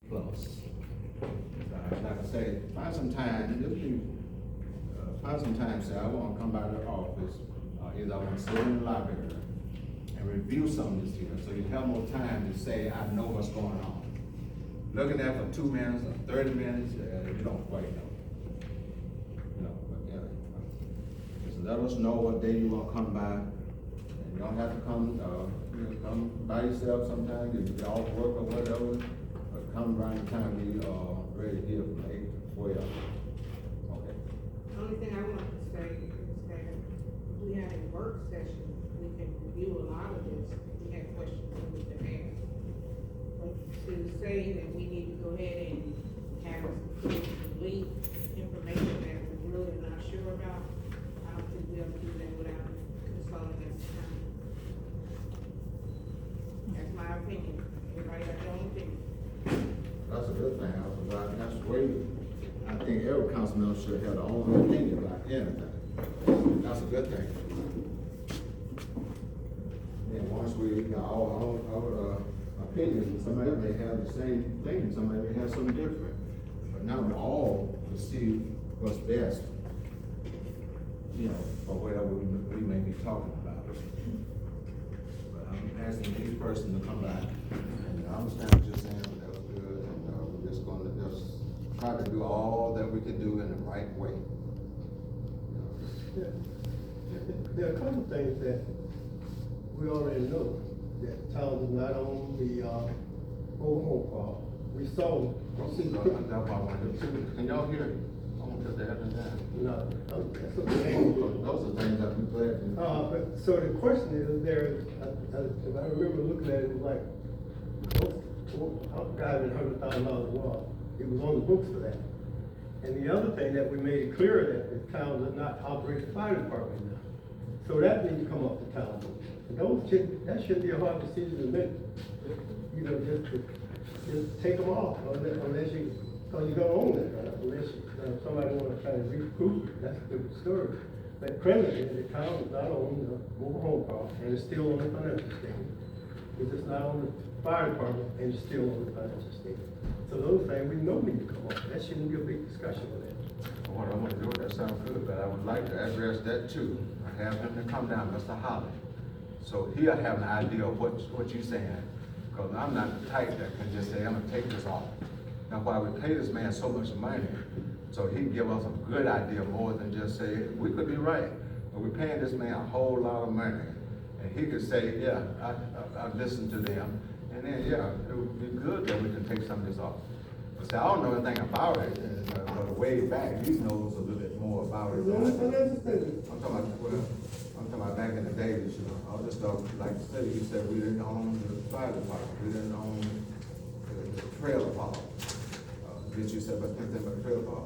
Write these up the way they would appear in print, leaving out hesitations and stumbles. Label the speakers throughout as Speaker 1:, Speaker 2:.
Speaker 1: plus. Like I say, find some time, just be, find some time, say, I wanna come by the office, either I wanna sit in the library and review some of this here, so you have more time to say, I know what's going on. Looking at for 2 minutes or 30 minutes, you don't quite know. You know, but yeah, just let us know what day you wanna come by, and you don't have to come, come by yourself sometime, if you're off work or whatever, but come around the time we, ready here from 8 to 12. Okay.
Speaker 2: The only thing I want to say is that if we had a work session, we can review a lot of this, if we had questions that we could ask. But to say that we need to go ahead and have complete information that we're really not sure about, I don't think we'll do that without consulting at the time. That's my opinion, everybody has their own opinion.
Speaker 1: That's a good thing, that's the way, I think every council member should have their own opinion about anything. That's a good thing. And once we got our opinions, somebody may have the same thing, somebody may have something different. But now we all will see what's best, you know, for whatever we may be talking about. But I'm asking each person to come back, and I understand what you're saying, but that was good, and we're just gonna just try to do all that we can do in the right way.
Speaker 3: There are a couple of things that we already know, that town does not own the, mobile home park. We saw.
Speaker 1: Can y'all hear? I want to put that in there.
Speaker 3: No, that's okay.
Speaker 1: Those are things that we played.
Speaker 3: But, so the question is, there, if I remember looking at it, it was like, $100,000 was. It was on the books for that. And the other thing that we made it clear that the town does not operate the fire department now. So that needs to come up to town. And that shouldn't be a hard decision to make. You know, just take them off, unless you, because you don't own it, right? Unless somebody wanna try to recoup it, that's a different story. But presently, the town is not on the mobile home park, and it's still on the financial statement. It's just not on the fire department, and it's still on the financial statement. So those things, we know need to come up, that shouldn't be a big discussion with that.
Speaker 1: What I'm gonna do, that sounds good, but I would like to address that too. I have him to come down, Mr. Holly. So he'll have an idea of what you're saying. Because I'm not the type that can just say, I'm gonna take this off. Now, why we pay this man so much money, so he can give us a good idea more than just say, we could be right, but we're paying this man a whole lot of money. And he could say, yeah, I listened to them, and then, yeah, it would be good that we can take some of this off. But see, I don't know anything about it, but way back, he knows a little bit more about it. I'm talking about back in the days, you know, all this stuff, like the city, you said we didn't own the fire department, we didn't own the trailer park. Did you say about anything about the trailer park?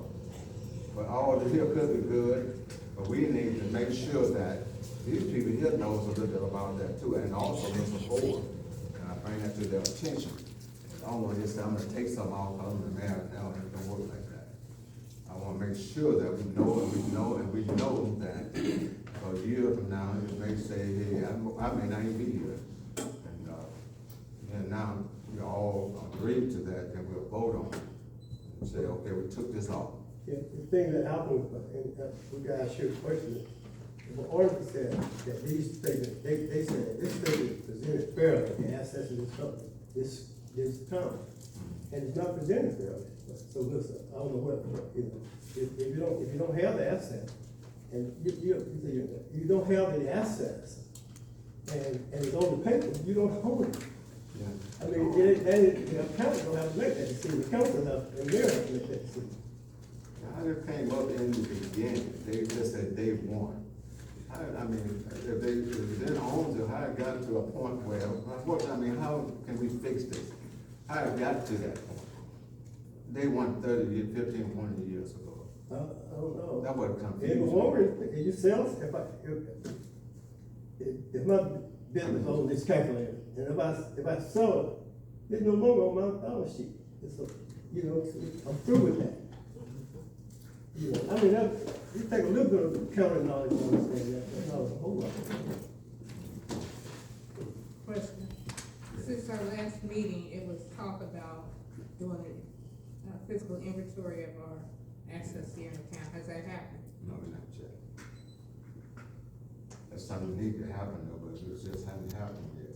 Speaker 1: But all this here could be good, but we need to make sure that these people here knows a little bit about that too, and also Mr. Ford, and I bring that to their attention. I don't want to just say, I'm gonna take some off, I'm the mayor now, it don't work like that. I wanna make sure that we know that a year from now, it may say, hey, I may not even be here. And now we all agreed to that, then we'll vote on it. And say, okay, we took this off.
Speaker 3: Yeah, the thing that happened, and we gotta ask you a question. If an auditor said that these statements, they said that this statement presented fairly in accessing this company, this town, and it's not presented fairly. So listen, I don't know what, you know, if you don't have the asset, and you don't have the assets, and it's on the paper, you don't own it. Yeah. I mean, the council don't have to make that decision. The council have, and they're have to make that decision.
Speaker 1: I just came up in the beginning. They just said day one. I mean, if they didn't own it, how it got to a point where, I mean, how can we fix this? How it got to that point? They won 30, 15, 20 years ago.
Speaker 3: I don't know.
Speaker 1: That was confusing.
Speaker 3: It was longer, you sell, if my business on this calculator, and if I sell it, it's no longer on my balance sheet. It's a, you know, I'm through with that. You know, I mean, you take a little bit of accounting knowledge to understand that, that's not a whole lot.
Speaker 4: Question. Since our last meeting, it was talk about
Speaker 2: doing a physical inventory of our assets here in the town. Has that happened?
Speaker 1: No, not yet. That's something that need to happen though, but it just hasn't happened yet.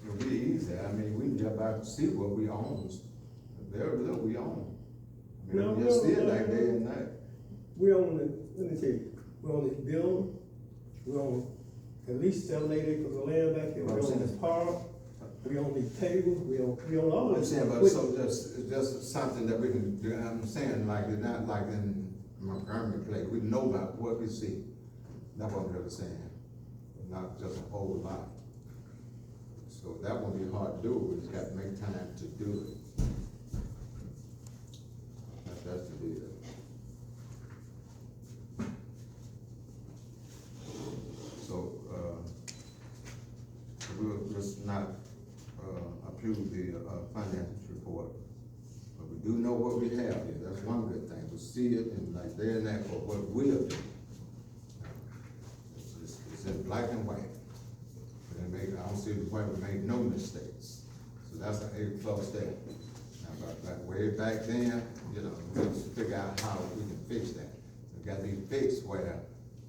Speaker 1: It'll be easy, I mean, we can just about see what we own, very little we own. I mean, we just see it like day and night.
Speaker 3: We own the, let me tell you, we own this building, we own at least 7, 8 acres of land back here, we own this park, we own these tables, we own all
Speaker 1: I'm
Speaker 3: this.
Speaker 1: saying, but so it's just something that we can do, I'm saying, like, it's not like in Montgomery place, we know about what we see. That's what I'm really saying, not just a whole lot. So that won't be hard to do, we just got to make time to do it. That's the deal. So, we'll just not, approve the, finance report. But we do know what we have here, that's one good thing, we see it and like there and there for what we'll do. It's in black and white. I don't see why we made no mistakes. So that's an A+ there. Now, but way back then, you know, we have to figure out how we can fix that. It got to be fixed where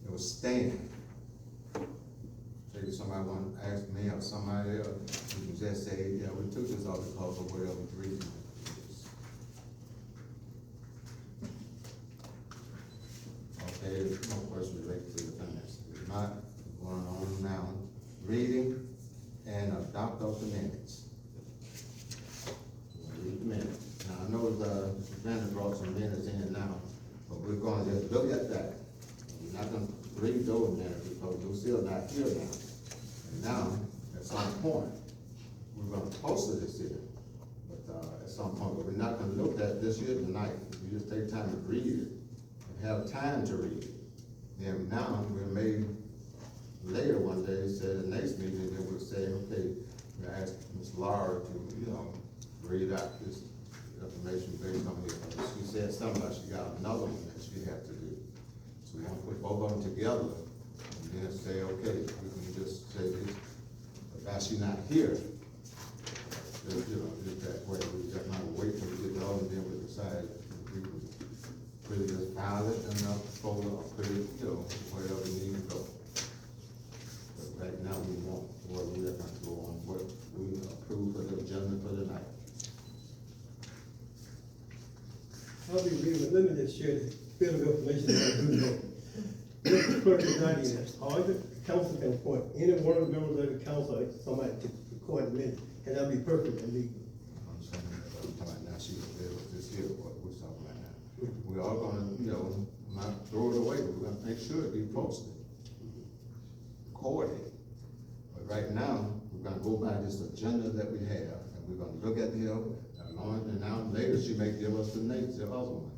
Speaker 1: it was staying. Maybe somebody want to ask me or somebody else, we can just say, yeah, we took this off because of whatever the reason is. Okay, no question related to the finance. If not, going on now, reading and adopt of the minutes. We'll read the minutes. Now, I know the vendor brought some minutes in now, but we're gonna just look at that. We're not gonna read those minutes because we're still not here now. And now, at some point, we're gonna post this here. But, at some point, but we're not gonna look at this here tonight. We just take time to read it and have time to read it. Then now, we're made later one day, said the next meeting, they would say, okay, we asked Ms. Laura to, you know, read out this information based on here. She said something like she got another one that she had to do. So we want to put both of them together and then say, okay, we can just say this, but now she's not here. Just, you know, just that way, we just might wait till we get it all and then we decide if we can put it as file it and folder or put it, you know, wherever we need to go. Right now, we want, what we are going to go on, what we approve for the agenda for the night.
Speaker 3: I'll be reading, let me just share this bit of information that I do know. Mr. Clerk is not here, or the council can appoint any one of the members of the council, somebody to record the minute, and that'll be perfect and legal.
Speaker 1: I'm saying, I'm talking about now, she's available, this here, what we're talking about now. We're all gonna, you know, not throw it away, we're gonna make sure it be posted. Recorded. But right now, we're gonna go by this agenda that we have, and we're gonna look at the other, and now later she may give us the next, the other one.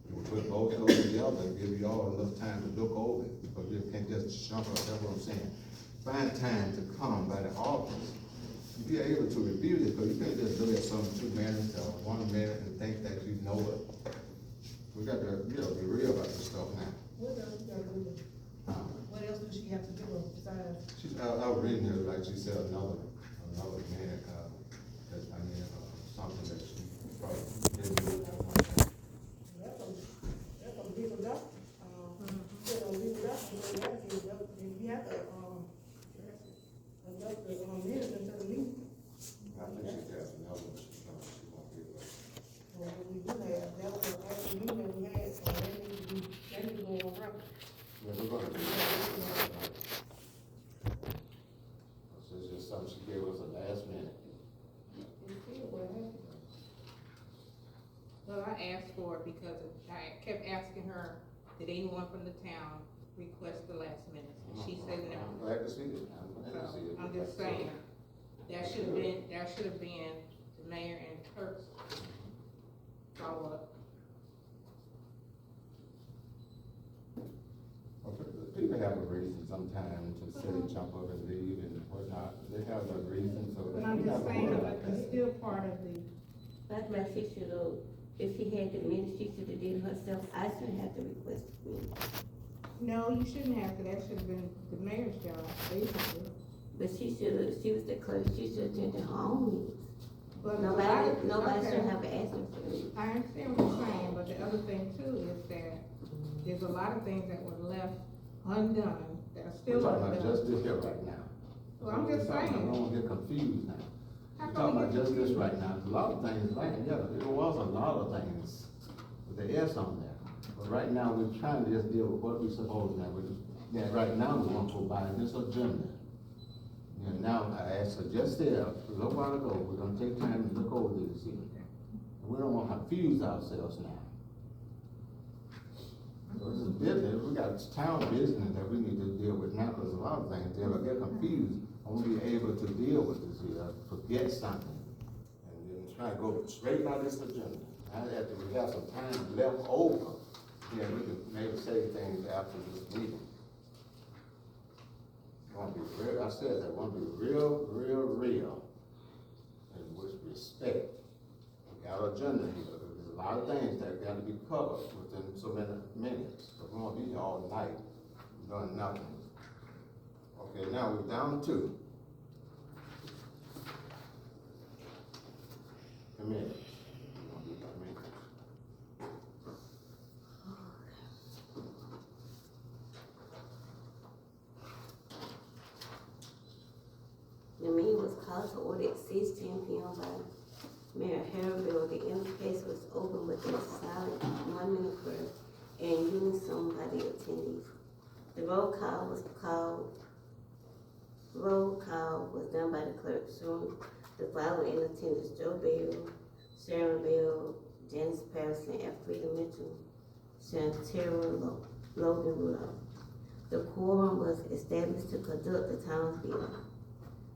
Speaker 1: And we'll put both of those together and give you all enough time to look over it, because you can't just jump up, that's what I'm saying. Find time to come by the office, be able to review this, because you can't just look at some 2 minutes or 1 minute and think that you know it. We got to, you know, be real about this stuff now.
Speaker 4: What else you gotta do? What else does she have to do besides?
Speaker 1: She's, I was reading her, like she said, another minute, something that she probably didn't do at one time.
Speaker 4: That's a big enough, that's a big enough, you have to, adjust the, minutes into the meeting.
Speaker 1: I think she has another one, she won't give us.
Speaker 4: Well, we do have, that was the actual meeting that we had, so that needs to go on record.
Speaker 1: Yeah, we're gonna do that. So it's just something she gave us at last minute.
Speaker 2: Well, I asked for it because I kept asking her, did anyone from the town request the last minutes? And she said no.
Speaker 1: I'm glad to see it, I'm glad to see it.
Speaker 2: I'm just saying, that should have been the mayor and clerk's follow-up.
Speaker 1: People have a reason sometimes to say jump up and leave and whatnot, they have a reason, so.
Speaker 2: But I'm just saying, but it's still part of the,
Speaker 5: That's why she should have, if she had the minutes, she should have did it herself. I shouldn't have to request it.
Speaker 2: no, you shouldn't have to, that should have been the mayor's job, basically.
Speaker 5: But she should have, she was the clerk, she should have attended her own meetings.
Speaker 2: But a lot
Speaker 5: Nobody,
Speaker 2: of-
Speaker 5: nobody
Speaker 2: okay.
Speaker 5: should have an answer for it.
Speaker 2: I understand what you're saying, but the other thing too is that there's a lot of things that were left undone, that are
Speaker 1: We're
Speaker 2: still
Speaker 1: talking about
Speaker 2: undone.
Speaker 1: just this here right now.
Speaker 2: Well, I'm just
Speaker 1: I
Speaker 2: saying.
Speaker 1: don't get confused now.
Speaker 2: How
Speaker 1: We're
Speaker 2: come
Speaker 1: talking
Speaker 2: we
Speaker 1: about
Speaker 2: get
Speaker 1: just this
Speaker 2: confused?
Speaker 1: right now. A lot of things, right, yeah, there was a lot of things with the S on there. But right now, we're trying to just deal with what we supposed to have. Yeah, right now, we want to go by this agenda. And now, I suggested a little while ago, we're gonna take time to look over this here. And we don't want to confuse ourselves now. So this is business, we got town business that we need to deal with now, because a lot of things, they'll get confused. I won't be able to deal with this here, forget something. And then try to go straight by this agenda. Now that we have some time left over, yeah, we can maybe say things after this meeting. Want to be real, I said that, want to be real, and with respect. We got an agenda here, there's a lot of things that got to be covered within so many minutes. So we won't be here all night doing nothing. Okay, now we're down to committee.
Speaker 5: The meeting was called to order at 6:10 p.m. by Mayor Harrell. The interface was open with a silent 1 minute prayer and unison by the attendees. The roll call was done by the clerk, showing the following in attendance: Joe Bell, Sharon Bell, Janice Patterson, Alfreda Mitchell, Shantara Logan Rudolph. The quorum was established to conduct the town's business.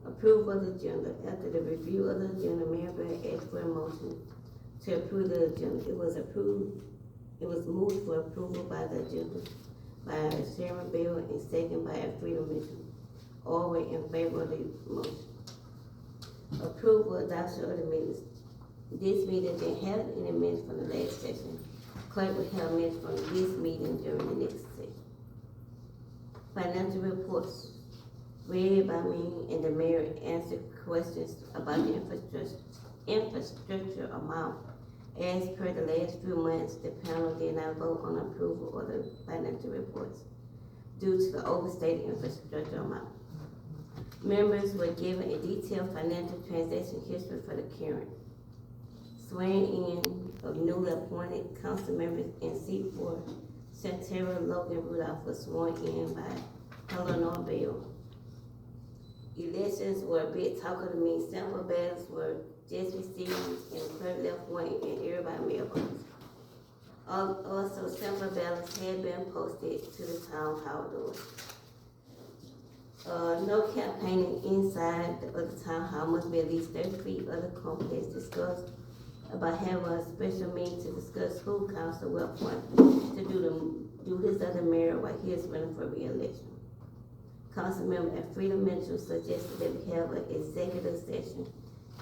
Speaker 5: Approval of the agenda. After the review of the agenda, Mayor Bear asked for a motion to approve the agenda. It was moved for approval by the agenda by Sharon Bell and second by Alfreda Mitchell. All were in favor of the motion. Approval, adoption of the minutes. This meeting didn't have any minutes from the last session. Clerk will have minutes from this meeting during the next session. Financial reports read by me, and the mayor answered questions about the infrastructure amount. As per the last few months, the panel did not vote on approval of the financial reports due to the overstated infrastructure amount. Members were given a detailed financial transaction history for the current. Swearing in of newly appointed council members in seat 4, Shantara Logan Rudolph was sworn in by Eleanor Bell. Elections were a bit talk to me. Sample ballots were just received and the clerk left one in everybody's mailbox. Also, sample ballots had been posted to the town hall door. No campaigning inside of the town hall must be at least 30 feet of the complex. Discussed about having a special meeting to discuss who council will appoint to do his other mayor while he is running for re-election. Councilmember Alfreda Mitchell suggested that we have an executive session,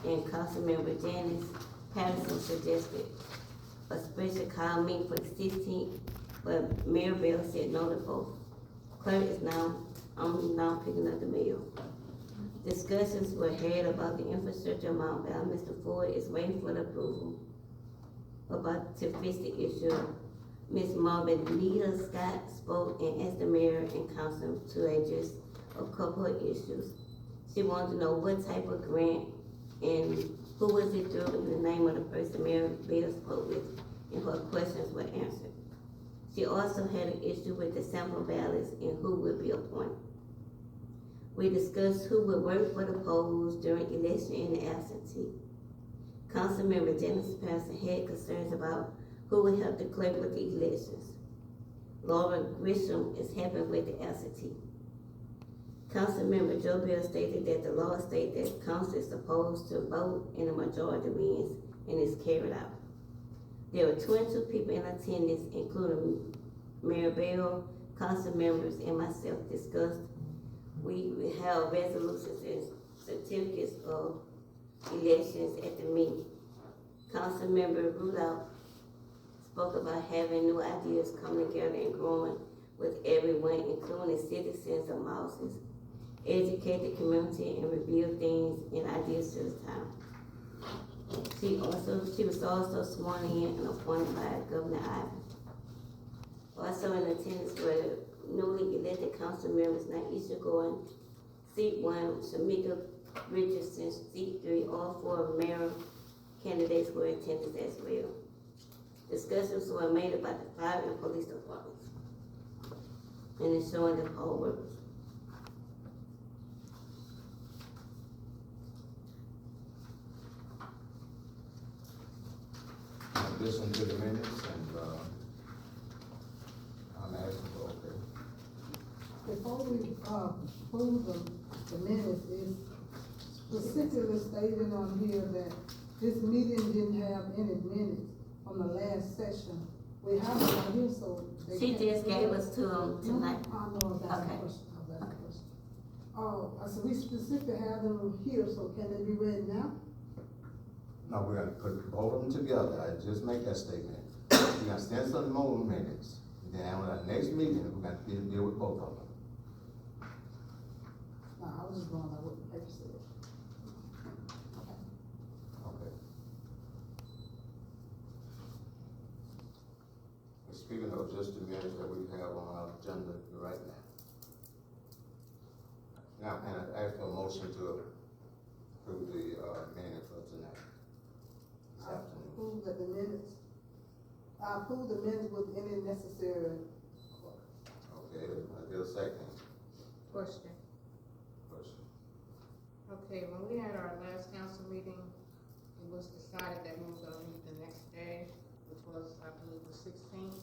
Speaker 5: and Councilmember Janice Patterson suggested a special call meeting for the 16th, but Mayor Bell said no to both. Clerk is I'm now picking up the mail. Discussions were had about the infrastructure amount, but Mr. Ford is waiting for the approval to fix the issue. Ms. Marvenita Scott spoke and asked the mayor and council to address a couple of issues. She wanted to know what type of grant and who was it through, and the name of the person Mayor Bell spoke with, and her questions were answered. She also had an issue with the sample ballots and who would be appointed. We discussed who would work for the polls during election and the absentee. Councilmember Janice Patterson had concerns about who would help the clerk with the elections. Laura Grisham is helping with the absentee. Councilmember Joe Bell stated that the law states that council is supposed to vote and the majority wins and is carried out. There were 22 people in attendance, including Mayor Bell, council members, and myself discussed. We held resolutions and certificates of elections at the meeting. Councilmember Rudolph spoke about having new ideas coming together and growing with everyone, including citizens of Mouses, educate the community and reveal things and ideas to the town. She was also sworn in and appointed by Governor Ivey. Also in attendance were newly elected council members Naisha Gordon, seat 1, Shamika Richardson, seat 3, all 4 mayor candidates were in attendance as well. Discussions were made about the fire and police departments and ensuring the poll workers.
Speaker 1: Listen to the minutes and, I'm asking for, okay.
Speaker 4: Before we, approve the minutes, is specifically stated on here that this meeting didn't have any minutes from the last session. We have it on here, so. they
Speaker 5: She
Speaker 4: can't-
Speaker 5: just gave us to tonight.
Speaker 4: I know, that's the
Speaker 5: Okay.
Speaker 4: question, that's the question. I said, we specifically have them here, so can they be read now?
Speaker 1: No, we're gonna put both of them together, I just make that statement. We're gonna stand some more minutes, then on our next meeting, we're gonna deal with both of them.
Speaker 4: No, I was just going by what the paper said.
Speaker 1: Okay. Speaking of just the minutes that we have on our agenda right now. Now, can I ask for a motion to approve the, minutes for tonight? This
Speaker 4: I
Speaker 1: afternoon.
Speaker 4: approve that the minutes, I approve the minutes with any necessary.
Speaker 1: Okay, I get a second.
Speaker 2: Question. Okay, when we had our last council meeting, it was decided that we were gonna meet the next day, which was, I believe, the 16th,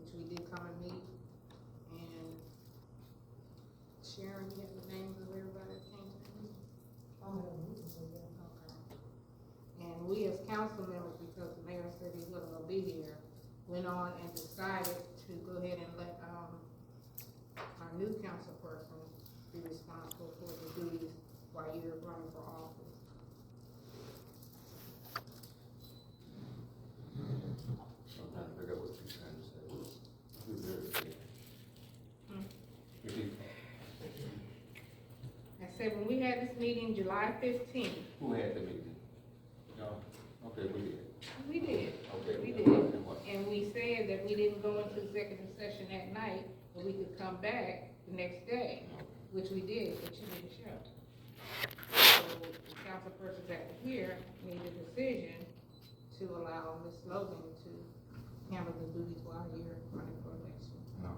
Speaker 2: which we did come and meet. And Sharon, you have the names of everybody that came to the meeting? Okay. And we as council members, because the mayor said he wasn't gonna be here, went on and decided to go ahead and let, our new council person be responsible for the duties while you're running for office.
Speaker 1: I'm trying to figure out what you're trying to say. You're very clear. Repeat.
Speaker 2: I said, when we had this meeting July 15th,
Speaker 1: Who had the meeting? No, okay, we did.
Speaker 2: we did.
Speaker 1: Okay.
Speaker 2: We did.
Speaker 1: And what?
Speaker 2: And we said that we didn't go into executive session that night, but we could come back the next day, which we did, but you didn't show. So the council persons that were here made a decision to allow Ms. Logan to handle the duties while you're running for election.
Speaker 1: No.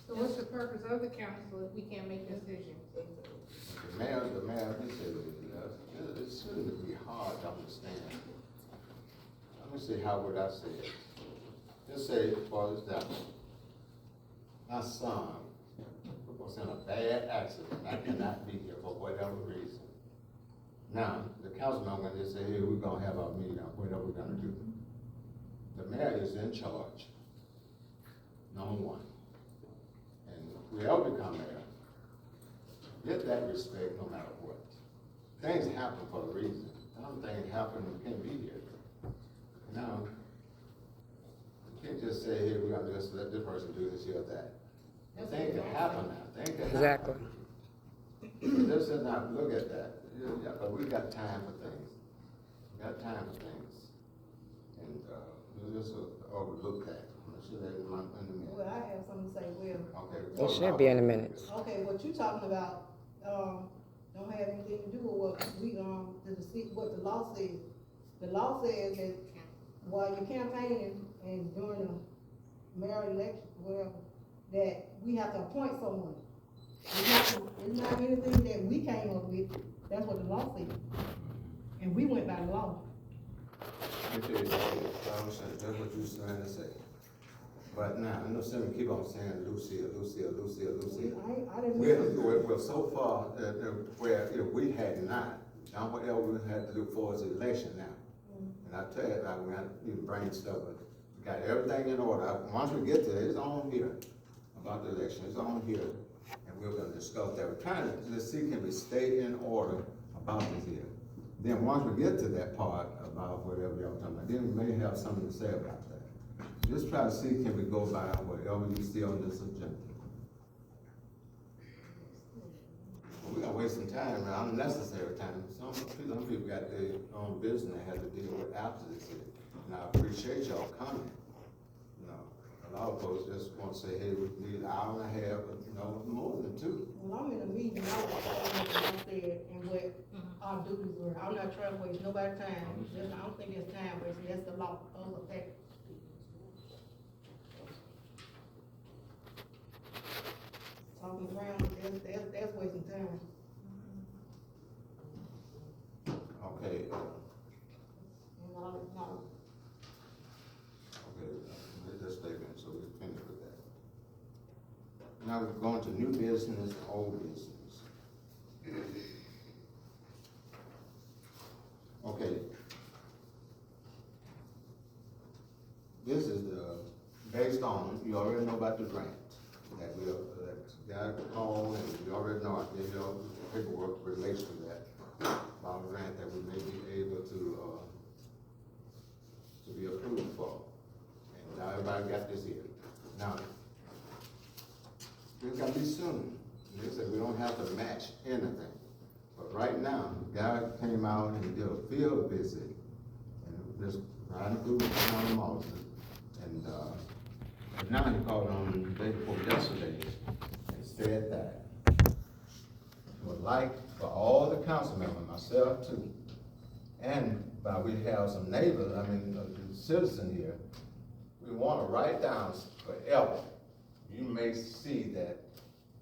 Speaker 2: So what's the purpose of the council if we can't make decisions?
Speaker 1: The mayor, he said, it shouldn't be hard to understand. Let me see, how would I say it? Just say, for example, my son was in a bad accident, I cannot be here for whatever reason. Now, the councilman just say, hey, we're gonna have our meeting, whatever we're gonna do. The mayor is in charge, number one. And whoever become mayor, get that respect no matter what. Things happen for a reason. Some things happen, we can't be here. Now, you can't just say, hey, we're gonna just let this person do this here or that. Things can happen now, things can happen.
Speaker 6: Exactly.
Speaker 1: Let's just not look at that. Yeah, but we got time for things. We got time for things. And, we'll just overlook that. I'm sure that in the minute.
Speaker 4: Well, I have something to say, Will.
Speaker 1: Okay.
Speaker 6: It should be in the minutes.
Speaker 4: Okay, what you talking about, don't have anything to do with what we, what the law says. The law says that while you're campaigning and during the mayor election, whatever, that we have to appoint someone. It's not anything that we came up with, that's what the law says. And we went by the law.
Speaker 1: Let me tell you something. I understand, that's what you're trying to say. But now, I know some keep on saying Lucia.
Speaker 4: I didn't mean.
Speaker 1: We're so far, where if we had not done whatever we had to do for us election now. And I tell you, we got to brain stuff, but we got everything in order. Once we get to it, it's on here about the election, it's on here. And we're gonna discuss that. We're trying to, let's see, can we stay in order about this here? Then once we get to that part about whatever y'all talking about, then we may have something to say about that. Just try to see, can we go by whatever you see on this agenda? We are wasting time, unnecessary time. Some people got their own business they have to deal with after this. And I appreciate y'all coming. You know, a lot of folks just want to say, hey, we need an hour and a half, but you know, more than two.
Speaker 4: Well, I'm in a meeting, I was saying what I said and what our duties were. I'm not trying to waste nobody's time. I don't think it's time wasting, that's the law of the fact. Talking around, that's wasting time.
Speaker 1: Okay,
Speaker 4: And all it's not.
Speaker 1: okay, make that statement, so we finish with that. Now we're going to new business, old business. Okay. This is based on, you already know about the grant that we, that got called, and you already know, I gave you paperwork relates to that, about a grant that we may be able to be approved for. And now everybody got this here. Now, it's gotta be soon. They said we don't have to match anything. But right now, the guy came out and did a field visit, and just riding through the town of Malton. And now he called on the day before yesterday and said that would like for all the council members, myself too, and we have some neighbors, citizens here, we want to write down forever. You may see that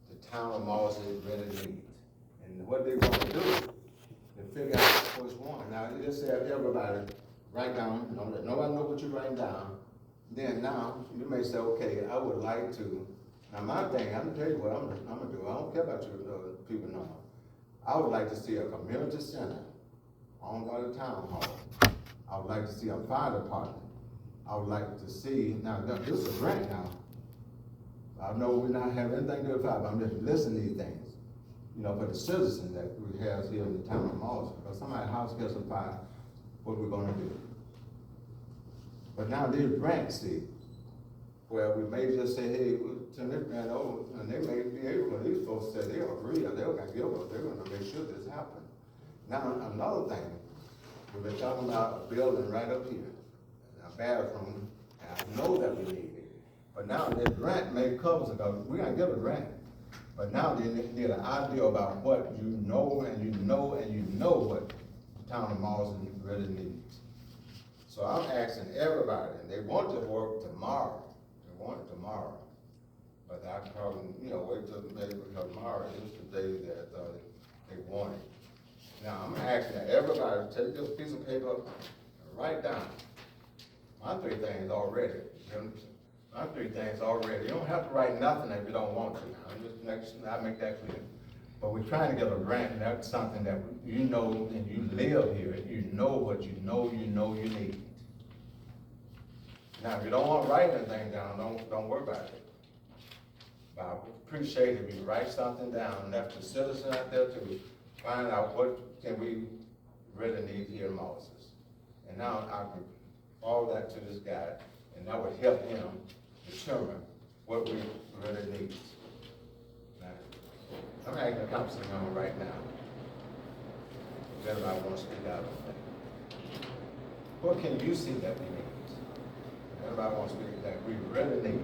Speaker 1: the town of Malton is ready to meet. And what they want to do is figure out which one. Now, you just have everybody write down, don't let nobody know what you're writing down. Then now, you may say, okay, I would like to, now my thing, I'm gonna tell you what I'm gonna do. I don't care about you people no more. I would like to see a community center owned by the town hall. I would like to see a fire department. I would like to see, now this is a grant now. I know we're not having anything to do with fire, but I'm just listening to these things. You know, for the citizens that we have here in the town of Malton. Because somebody's house gets on fire, what are we gonna do? But now these grants, see, where we may just say, hey, turn this grant over, and they may be able, these folks say they agree, or they're gonna make sure this happens. Now, another thing, we've been talking about a building right up here, a bathroom, and I know that we need it. But now this grant may cover us, because we're gonna give a grant. But now they need an idea about what you know, and you know, and you know what the town of Malton really needs. So I'm asking everybody, and they want to work tomorrow. They want it tomorrow. But I probably, wait till maybe because tomorrow is the day that they want it. Now I'm asking everybody to take this piece of paper and write down my three things already. My three things already. You don't have to write nothing if you don't want to. I make that clear. But we're trying to get a grant, and that's something that you know, and you live here. You know what you know you need. Now, if you don't want to write anything down, don't worry about it. But I would appreciate if you write something down, and that's the citizen out there to find out what can we really need here in Moses. And now I can forward that to this guy, and that would help him determine what we really need. Now, I'm asking the council member right now, if anybody wants to speak out on that. What can you see that we need? Everybody wants to speak that we really need.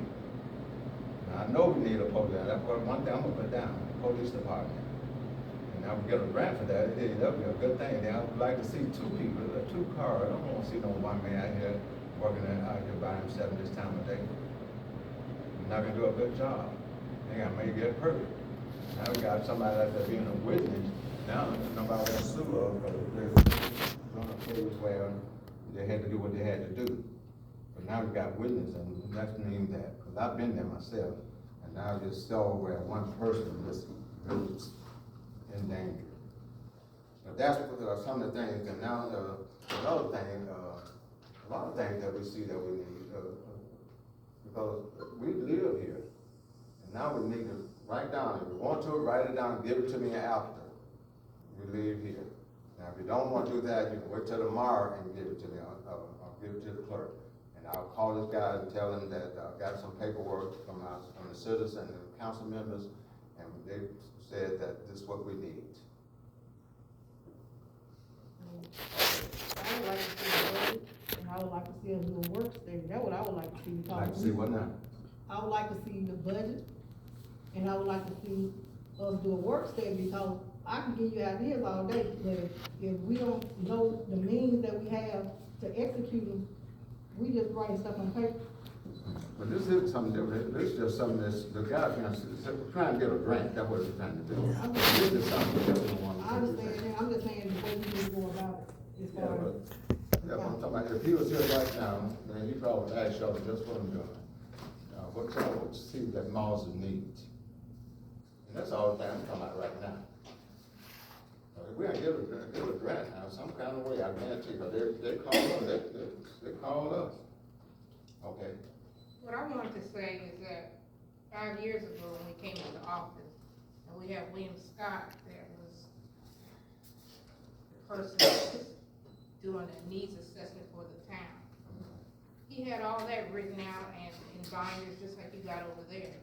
Speaker 1: Now, I know we need a police, that's one thing I'm gonna put down, the police department. And I would get a grant for that, that'd be a good thing. Then I would like to see two people, two cars. I don't wanna see no one man out here working out here by himself this time of day. Not gonna do a good job. They got maybe get perfect. Now we got somebody out there being a witness. Now nobody got to sue us because they're doing a case where they had to do what they had to do. But now we got witness, and that means that, because I've been there myself, and now I just saw where one person just was in danger. But that's some of the things, and now another thing, a lot of things that we see that we need, because we live here, and now we need to write down, if we want to, write it down, give it to me after we leave here. Now, if you don't wanna do that, you can wait till tomorrow and give it to me, I'll give it to the clerk. And I'll call this guy and tell him that I got some paperwork from the citizens and the council members, and they said that this is what we need.
Speaker 4: I would like to see a budget, and I would like to see us do a work study, that's what I would like to see. because
Speaker 1: Like to see what now?
Speaker 4: I would like to see the budget, and I would like to see us do a work study, because I can give you ideas all day, but if we don't know the means that we have to execute them, we just writing stuff on paper.
Speaker 1: But this is something different, this is just something that's, the guy trying to get a grant, that's what he's trying to do. This is something different.
Speaker 4: I understand that, I'm just saying the way we need to go about it, as
Speaker 1: Yeah,
Speaker 4: far
Speaker 1: but,
Speaker 4: as.
Speaker 1: yeah, but I'm talking about, if he was here right now, then he probably would ask y'all just what I'm doing. What y'all would see that Marsden needs. And that's all the thing I'm talking about right now. If we don't give a grant now, some kind of way, I guarantee, but they call us, they call us. Okay,
Speaker 2: What I wanted to say is that 5 years ago, when we came into office, and we had William Scott, that was the person that was doing a needs assessment for the town. He had all that written out and in binders, just like you got over there.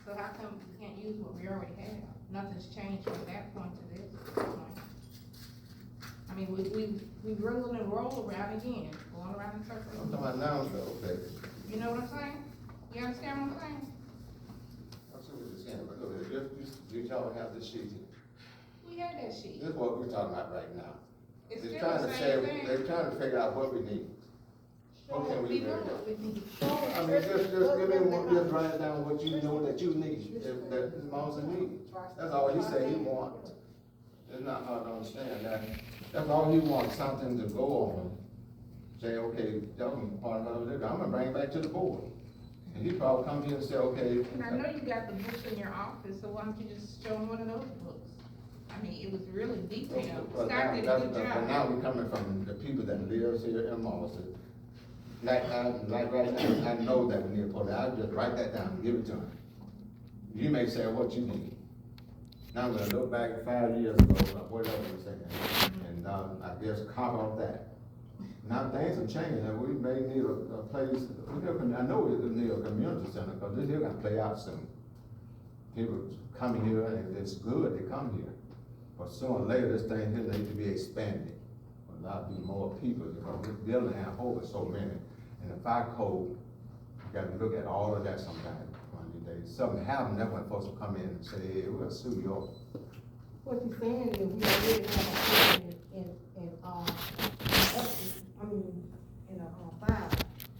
Speaker 2: So how come we can't use what we already have? Nothing's changed from that point to this point. I mean, we roll and roll around again, going around in circles.
Speaker 1: I'm talking about now, though, baby.
Speaker 2: You know what I'm saying? You understand what I'm saying?
Speaker 1: I see what you're saying, but look, you y'all have this sheet here.
Speaker 2: We had that sheet.
Speaker 1: This is what we're talking about right now.
Speaker 2: It's
Speaker 1: They're
Speaker 2: still
Speaker 1: trying
Speaker 2: the
Speaker 1: to
Speaker 2: same
Speaker 1: say,
Speaker 2: thing.
Speaker 1: they're trying to figure out what we need. What can we
Speaker 2: We know
Speaker 1: do?
Speaker 2: what we need.
Speaker 1: I mean, just give me one, just write down what you know that you need, that Marsden needs. That's all he said he wants. It's not hard to understand that. That's all he wants, something to go on. Say, okay, tell him part of it, I'm gonna bring it back to the board. And he probably come here and say, okay.
Speaker 2: And I know you got the books in your office, so why don't you just show them one of those books? I mean, it was really detailed.
Speaker 1: But
Speaker 2: Scott did a good
Speaker 1: but
Speaker 2: job.
Speaker 1: now we're coming from the people that lives here in Marsden. Like right now, I know that we need to put it, I'll just write that down and give it to him. You may say what you need. Now I'm gonna look back 5 years ago, or whatever you're saying, and, I guess copy off that. Now things have changed, and we may need a place, I know we need a community center, because this here gonna play out soon. People come here, and it's good, they come here, but sooner or later, this thing here needs to be expanded. A lot more people, because this building has over so many, and the fire code, you gotta look at all of that sometime, one of these days. Something happen, that's when folks will come in and say, hey, we're gonna sue you all.
Speaker 4: What you're saying is we already have a plan in a file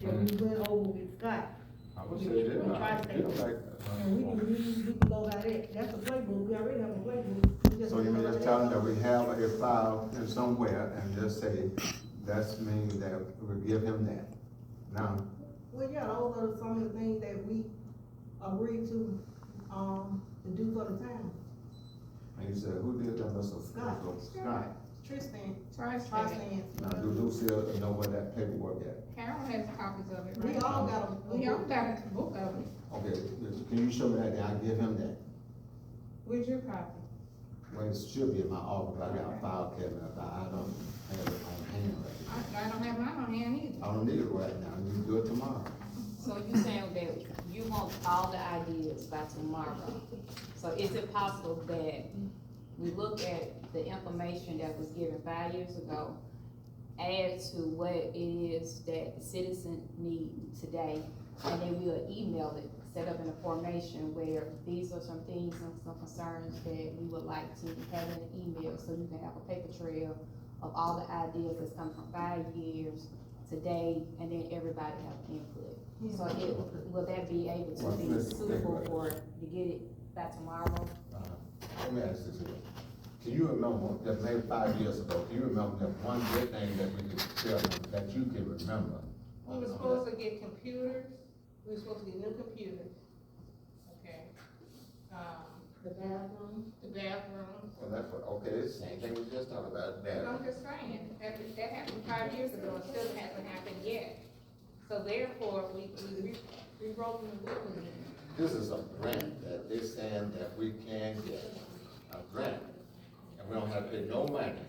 Speaker 4: that we went over with Scott.
Speaker 1: I would say this,
Speaker 4: And we can go by that, that's a playbook, we already have a playbook. We
Speaker 1: So you mean just tell them that we have a file in somewhere and just say, that's mean that we'll give him that. Now,
Speaker 4: Well, yeah, those are some of the things that we agreed to do for the town.
Speaker 1: and you said, who did that, Mr.
Speaker 4: Scott.
Speaker 1: Scott.
Speaker 4: Tristan.
Speaker 2: Tristan.
Speaker 1: Now, do Lucille know where that paperwork at?
Speaker 2: Carol has copies of it,
Speaker 4: We
Speaker 2: right?
Speaker 4: all got a.
Speaker 2: We all got a book of it.
Speaker 1: Okay, can you show me that, and I'll give him that?
Speaker 2: Where's your copy?
Speaker 1: Well, it should be in my office, I got a file cabinet, but I don't have it on hand right now.
Speaker 2: I don't have mine on hand either.
Speaker 1: I don't need it right now, you can do it tomorrow.
Speaker 6: So you saying that you want all the ideas by tomorrow? So is it possible that we look at the information that was given 5 years ago, add to what it is that the citizen need today, and then we'll email it, set up in a formation where these are some things, some concerns that we would like to have in an email, so you can have a paper trail of all the ideas that's come from 5 years today, and then everybody have input. So will that be able to be suitable for, to get it by tomorrow?
Speaker 1: Let me ask this here. Can you remember that maybe 5 years ago, can you remember that one good thing that we could tell them that you can remember?
Speaker 2: We were supposed to get computers, we were supposed to get new computers, okay?
Speaker 4: The bathroom.
Speaker 2: The bathrooms.
Speaker 1: Well, that's what, okay, it's the same thing we just talked about,
Speaker 2: But
Speaker 1: that.
Speaker 2: I'm just saying, that happened 5 years ago, and still hasn't happened yet. So therefore, we rolling the wheel again.
Speaker 1: This is a grant that they're saying that we can get, a grant, and we don't have to pay no money.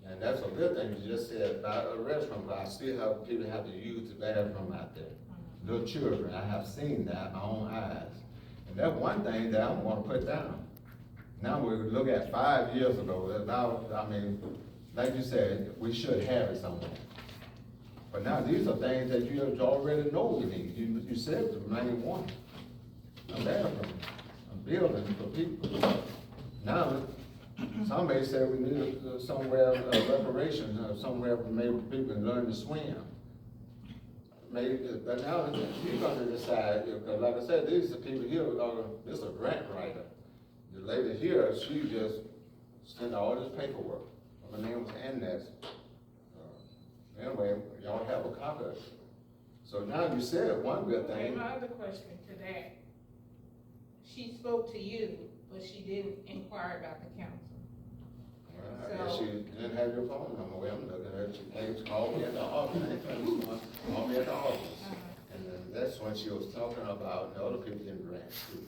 Speaker 1: And that's a good thing you just said about a restroom, but I still have, people have to use the bathroom out there. Little children, I have seen that in my own eyes. And that's one thing that I wanna put down. Now we look at 5 years ago, that now, I mean, like you said, we should have it somewhere. But now these are things that you already know we need. You said the main one. A bathroom, a building for people. Now, somebody said we need somewhere, a reparation, somewhere for maybe people can learn to swim. Maybe, but now you're gonna decide, because like I said, these are people here, this is a grant writer. The lady here, she just sent all this paperwork. Her name was Annette. Anyway, y'all have a copy of it. So now you said one good
Speaker 2: Okay,
Speaker 1: thing.
Speaker 2: my other question to that, she spoke to you, but she didn't inquire about the council.
Speaker 1: Well, I guess she didn't have your phone number. Well, I'm looking at it. She called me at the office. Called me at the office. And then that's when she was talking about the other people getting grants too.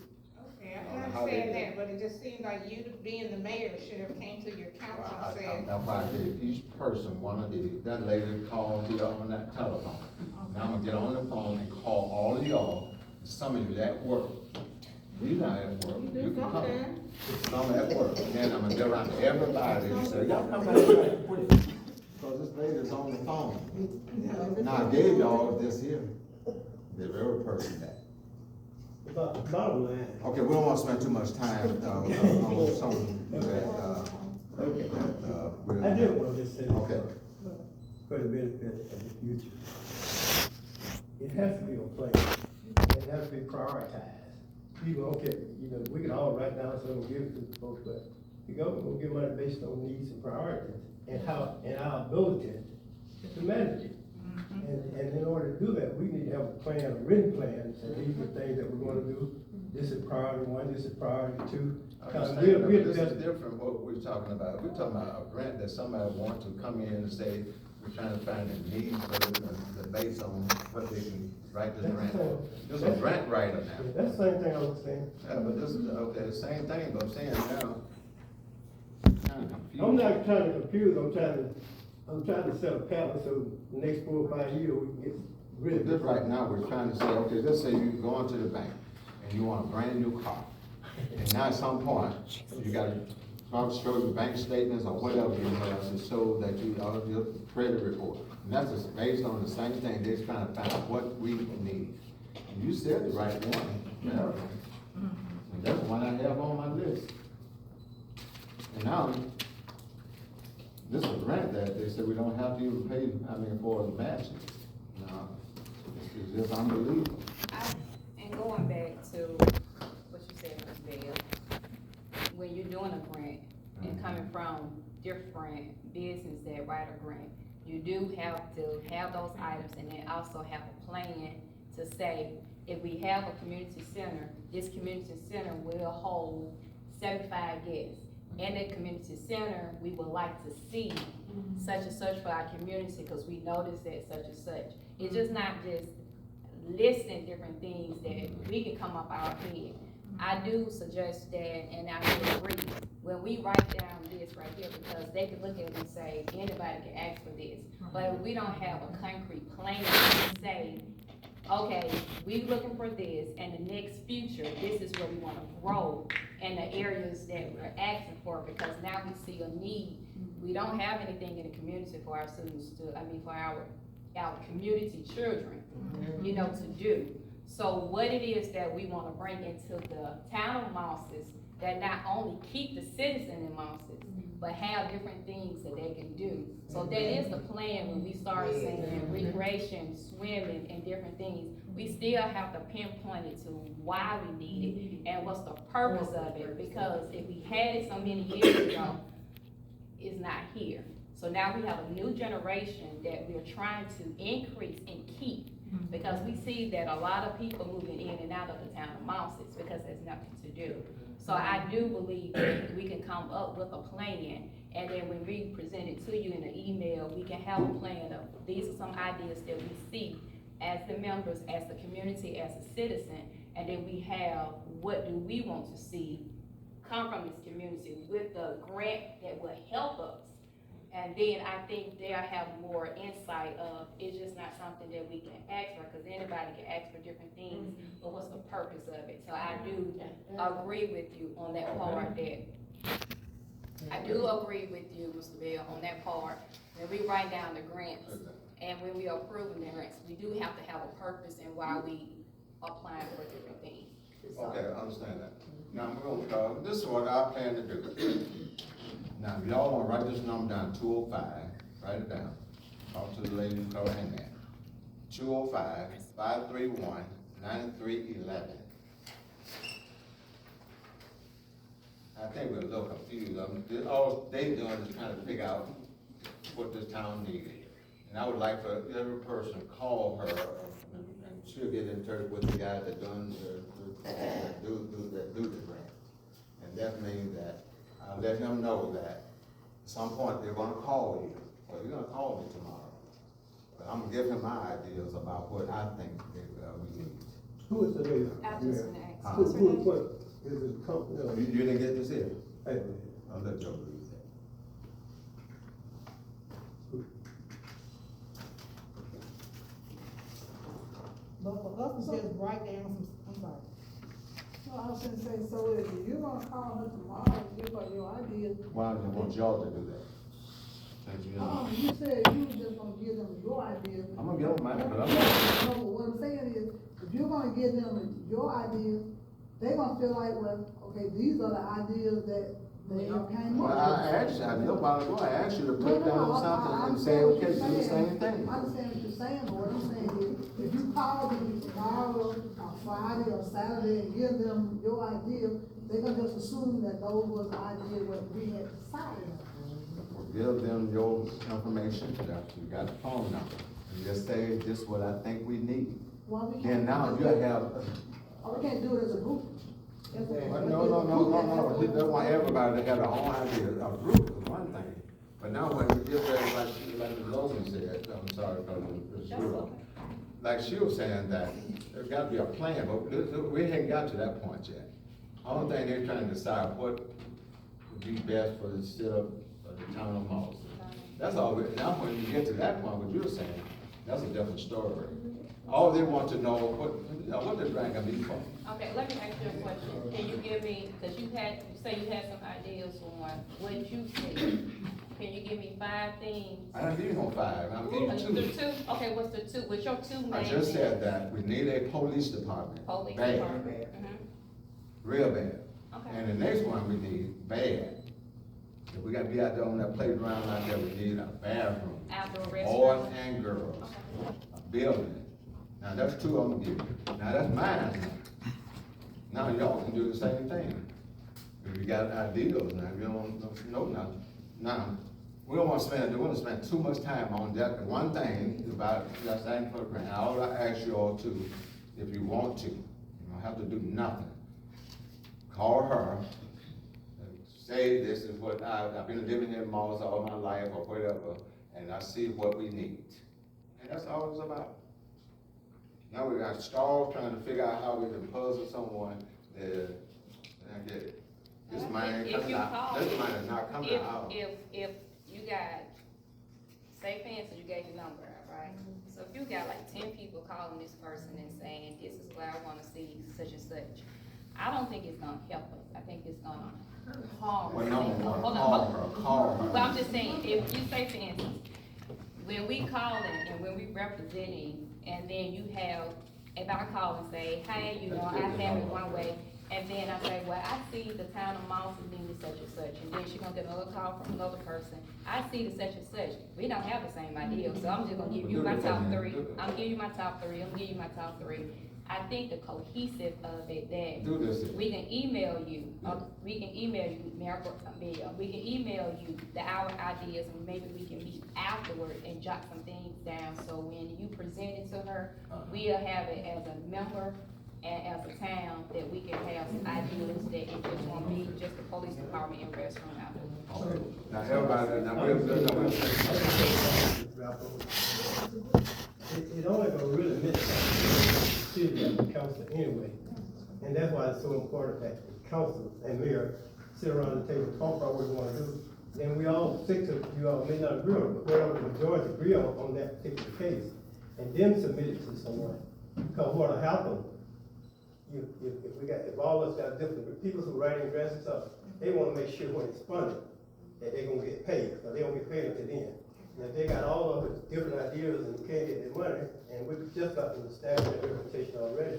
Speaker 2: Okay,
Speaker 1: I
Speaker 2: I
Speaker 1: don't know how they
Speaker 2: understand
Speaker 1: did.
Speaker 2: that, but it just seemed like you, being the mayor, should have came to your council
Speaker 1: Well,
Speaker 2: and said,
Speaker 1: that's why I gave each person one of these. That lady called here on that telephone. Now I'm gonna get on the phone and call all of y'all, some of you at work. You not at work, you can come. Some at work, and then I'm gonna go around to everybody and say, y'all come back here quick. Cause this lady's on the phone. Now I gave y'all this here, the very person that.
Speaker 3: About the bottom line.
Speaker 1: Okay, we don't wanna spend too much time, on something that,
Speaker 3: Okay.
Speaker 1: we'll-
Speaker 3: I did want to just say this.
Speaker 1: Okay.
Speaker 3: For the benefit of the future. It has to be a plan. It has to be prioritized. People, okay, we can all write down something and give it to the folks, but the government will give money based on needs and priorities and our ability to manage it. And in order to do that, we need to have a plan, a written plan, and these are things that we're gonna do. This is priority one, this is priority two.
Speaker 1: I understand, but this is different what we're talking about. We're talking about a grant that somebody wants to come in and say, we're trying to find a need, but it's based on what they can write the grant for. This is a grant writer now.
Speaker 3: That's the same thing I was saying.
Speaker 1: Yeah, but this is, okay, the same thing, but I'm saying now, kind of confused.
Speaker 3: I'm not trying to confuse, I'm trying to set a pattern so the next 4 or 5 years we can get rid of
Speaker 1: This
Speaker 3: this.
Speaker 1: right now, we're trying to say, okay, let's say you go into the bank and you want a brand new car. And now at some point, you gotta show your bank statements or whatever you have to show that your credit report. And that's just based on the same thing, they're trying to find out what we need. And you said the right one, yeah. And that's the one I have on my list. And now, this is a grant that they said we don't have to even pay, for the matching. Now, it's just unbelievable.
Speaker 6: And going back to what you said, Ms. Bell, when you're doing a grant and coming from different businesses that write a grant, you do have to have those items and then also have a plan to say, if we have a community center, this community center will hold 75 guests. In that community center, we would like to see such and such for our community, because we noticed that such and such. It's just not just listing different things that we can come up our head. I do suggest that, and I do agree, when we write down this right here, because they can look at it and say, anybody can ask for this. But if we don't have a concrete plan to say, okay, we looking for this, and the next future, this is where we wanna grow in the areas that we're asking for, because now we see a need. We don't have anything in the community for our students for our community children, to do. So what it is that we wanna bring into the town of Mosses, that not only keep the citizen in Mosses, but have different things that they can do. So that is the plan when we start saying recreation, swimming, and different things. We still have to pinpoint it to why we need it and what's the purpose of it, because if we had it so many years ago, it's not here. So now we have a new generation that we're trying to increase and keep, because we see that a lot of people moving in and out of the town of Mosses because there's nothing to do. So I do believe that we can come up with a plan, and then when we present it to you in an email, we can have a plan of, these are some ideas that we see as the members, as the community, as a citizen, and then we have, what do we want to see come from this community with the grant that will help us And then I think they'll have more insight of, it's just not something that we can ask for, cause anybody can ask for different things, but what's the purpose of it? So I do agree with you on that part that, I do agree with you, Mr. Bell, on that part, when we write down the grants, and when we are approving the grants, we do have to have a purpose in why we applying for different things. So-
Speaker 1: Okay, I understand that. Now, we're gonna, this is what I plan to do. Now, if y'all wanna write this number down, 205, write it down. Talk to the lady who covered hand that. 205-531-9311. I think we're a little confused. All they doing is trying to figure out what this town needed. And I would like for every person to call her, and she'll get in touch with the guy that do the grant. And that means that, I'll let him know that at some point they're gonna call you, or you're gonna call me tomorrow. But I'm gonna give him my ideas about what I think we need.
Speaker 3: Who is the lady?
Speaker 6: I was just gonna ask,
Speaker 3: Who,
Speaker 6: what's her
Speaker 3: who,
Speaker 6: name?
Speaker 3: what, is it company?
Speaker 1: You didn't get this here?
Speaker 3: Hey,
Speaker 1: I'll let Joe read that.
Speaker 4: But for us to just write down some, I'm sorry.
Speaker 7: No, I was gonna say, so if you're gonna call her tomorrow and give her your ideas,
Speaker 1: Why do you want y'all to do that? Since you know.
Speaker 7: you said you was just gonna give them your ideas.
Speaker 1: I'm gonna give them mine, but I'm
Speaker 7: No, but what I'm saying is, if you're gonna give them your ideas, they gonna feel like, well, okay, these are the ideas that they came
Speaker 1: Well,
Speaker 7: up with.
Speaker 1: I asked you, I know while ago, I asked you to put
Speaker 7: No,
Speaker 1: down
Speaker 7: I
Speaker 1: something and
Speaker 7: understand
Speaker 1: say,
Speaker 7: what
Speaker 1: okay,
Speaker 7: you're
Speaker 1: do the
Speaker 7: saying.
Speaker 1: same thing.
Speaker 7: I understand what you're saying, but what I'm saying is, if you call them tomorrow, or Friday, or Saturday, and give them your ideas, they gonna just assume that those was the ideas what we had decided on.
Speaker 1: Give them your information, that you got the phone number, and just say, this is what I think we need.
Speaker 7: Why we
Speaker 1: Then
Speaker 7: can't?
Speaker 1: now you have,
Speaker 7: Oh, we can't do it as a group.
Speaker 1: no, they want everybody to have their own idea, a group is one thing. But now when you give everybody, like Ms. Logan said, I'm sorry, because it's true. Like she was saying that, there's gotta be a plan, but we ain't got to that point yet. Only thing they're trying to decide what would be best for the city of the town of Malta. That's all, now when you get to that point, what you're saying, that's a different story. All they want to know, what the grant gonna be for.
Speaker 6: Okay, let me ask you a question. Can you give me, cause you say you had some ideas on what you said. Can you give me 5 things?
Speaker 1: I don't give you no 5, I'm giving you 2.
Speaker 6: The 2? Okay, what's the 2? What's your 2 main
Speaker 1: I
Speaker 6: things?
Speaker 1: just said that we need a police department.
Speaker 6: Police
Speaker 1: Bad.
Speaker 6: department.
Speaker 1: Real bad.
Speaker 6: Okay.
Speaker 1: And the next one we need, bad. If we gotta be out there on that playground out there, we need a bathroom.
Speaker 6: Outdoor
Speaker 1: Boys
Speaker 6: restaurant.
Speaker 1: and girls.
Speaker 6: Okay.
Speaker 1: A building. Now, that's 2 I'm gonna give you. Now, that's mine. Now, y'all can do the same thing. If you got ideas now, you don't know nothing. Now, we don't wanna spend too much time on that. The one thing is about, that's asking for a grant. All I ask you all to, if you want to, you don't have to do nothing. Call her, and say this is what I've been living in malls all my life or whatever, and I see what we need. And that's all it's about. Now we got stalls trying to figure out how we can puzzle someone that, I get it. This money ain't
Speaker 6: If
Speaker 1: coming
Speaker 6: you
Speaker 1: out,
Speaker 6: call-
Speaker 1: this money is not coming out.
Speaker 6: If you got, say for instance, you gave your number out, right? So if you got like 10 people calling this person and saying, this is where I wanna see such and such, I don't think it's gonna help us. I think it's gonna harm us.
Speaker 1: Well, no,
Speaker 6: Hold on,
Speaker 1: call her.
Speaker 6: Well, I'm just saying, if you say for instance, when we calling and when we representing, and then you have, if I call and say, hey, you know, I have it one way, and then I say, well, I see the town of Moss is needing such and such, and then she gonna get another call from another person, I see the such and such, we don't have the same idea, so I'm just gonna give you my top 3, I'm gonna give you my top 3, I'm gonna give you my top 3. I think the cohesive of it, that
Speaker 1: Do this.
Speaker 6: we can email you, Mayor, we can email you our ideas, and maybe we can meet afterward and jot some things down, so when you present it to her, we'll have it as a member and as a town, that we can have some ideas that it just won't be just the police department and restroom out there.
Speaker 1: Okay. Now, everybody, now, we'll
Speaker 3: It only gonna really miss the city and the council anyway. And that's why it's so important that the council and mayor sit around the table, talk about what we wanna do, then we all, six of you all may not agree on it, but whatever the majority agree on that particular case, and then submit it to someone. Because what'll happen, if all of us got different, people who writing dresses up, they wanna make sure when it's funded, that they gonna get paid, because they don't get paid until then. And if they got all of it, different ideas and can't get their money, and we've just got to establish that reputation already,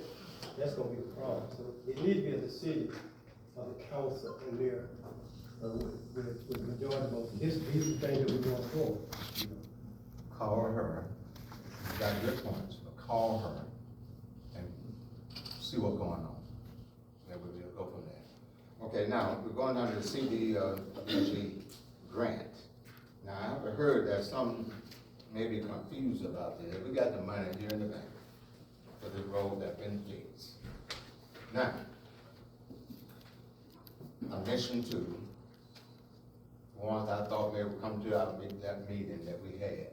Speaker 3: that's gonna be the problem. So it needs to be a decision of the council and their, with the majority vote. These are the things that we want for.
Speaker 1: Call her, you got good points, but call her and see what's going on. Then we'll go from there. Okay, now, we're going down to the CDBG grant. Now, I have heard that some may be confused about this. We got the money here in the bank for this road that's been fixed. Now, I mentioned too, ones I thought may come to that meeting that we had,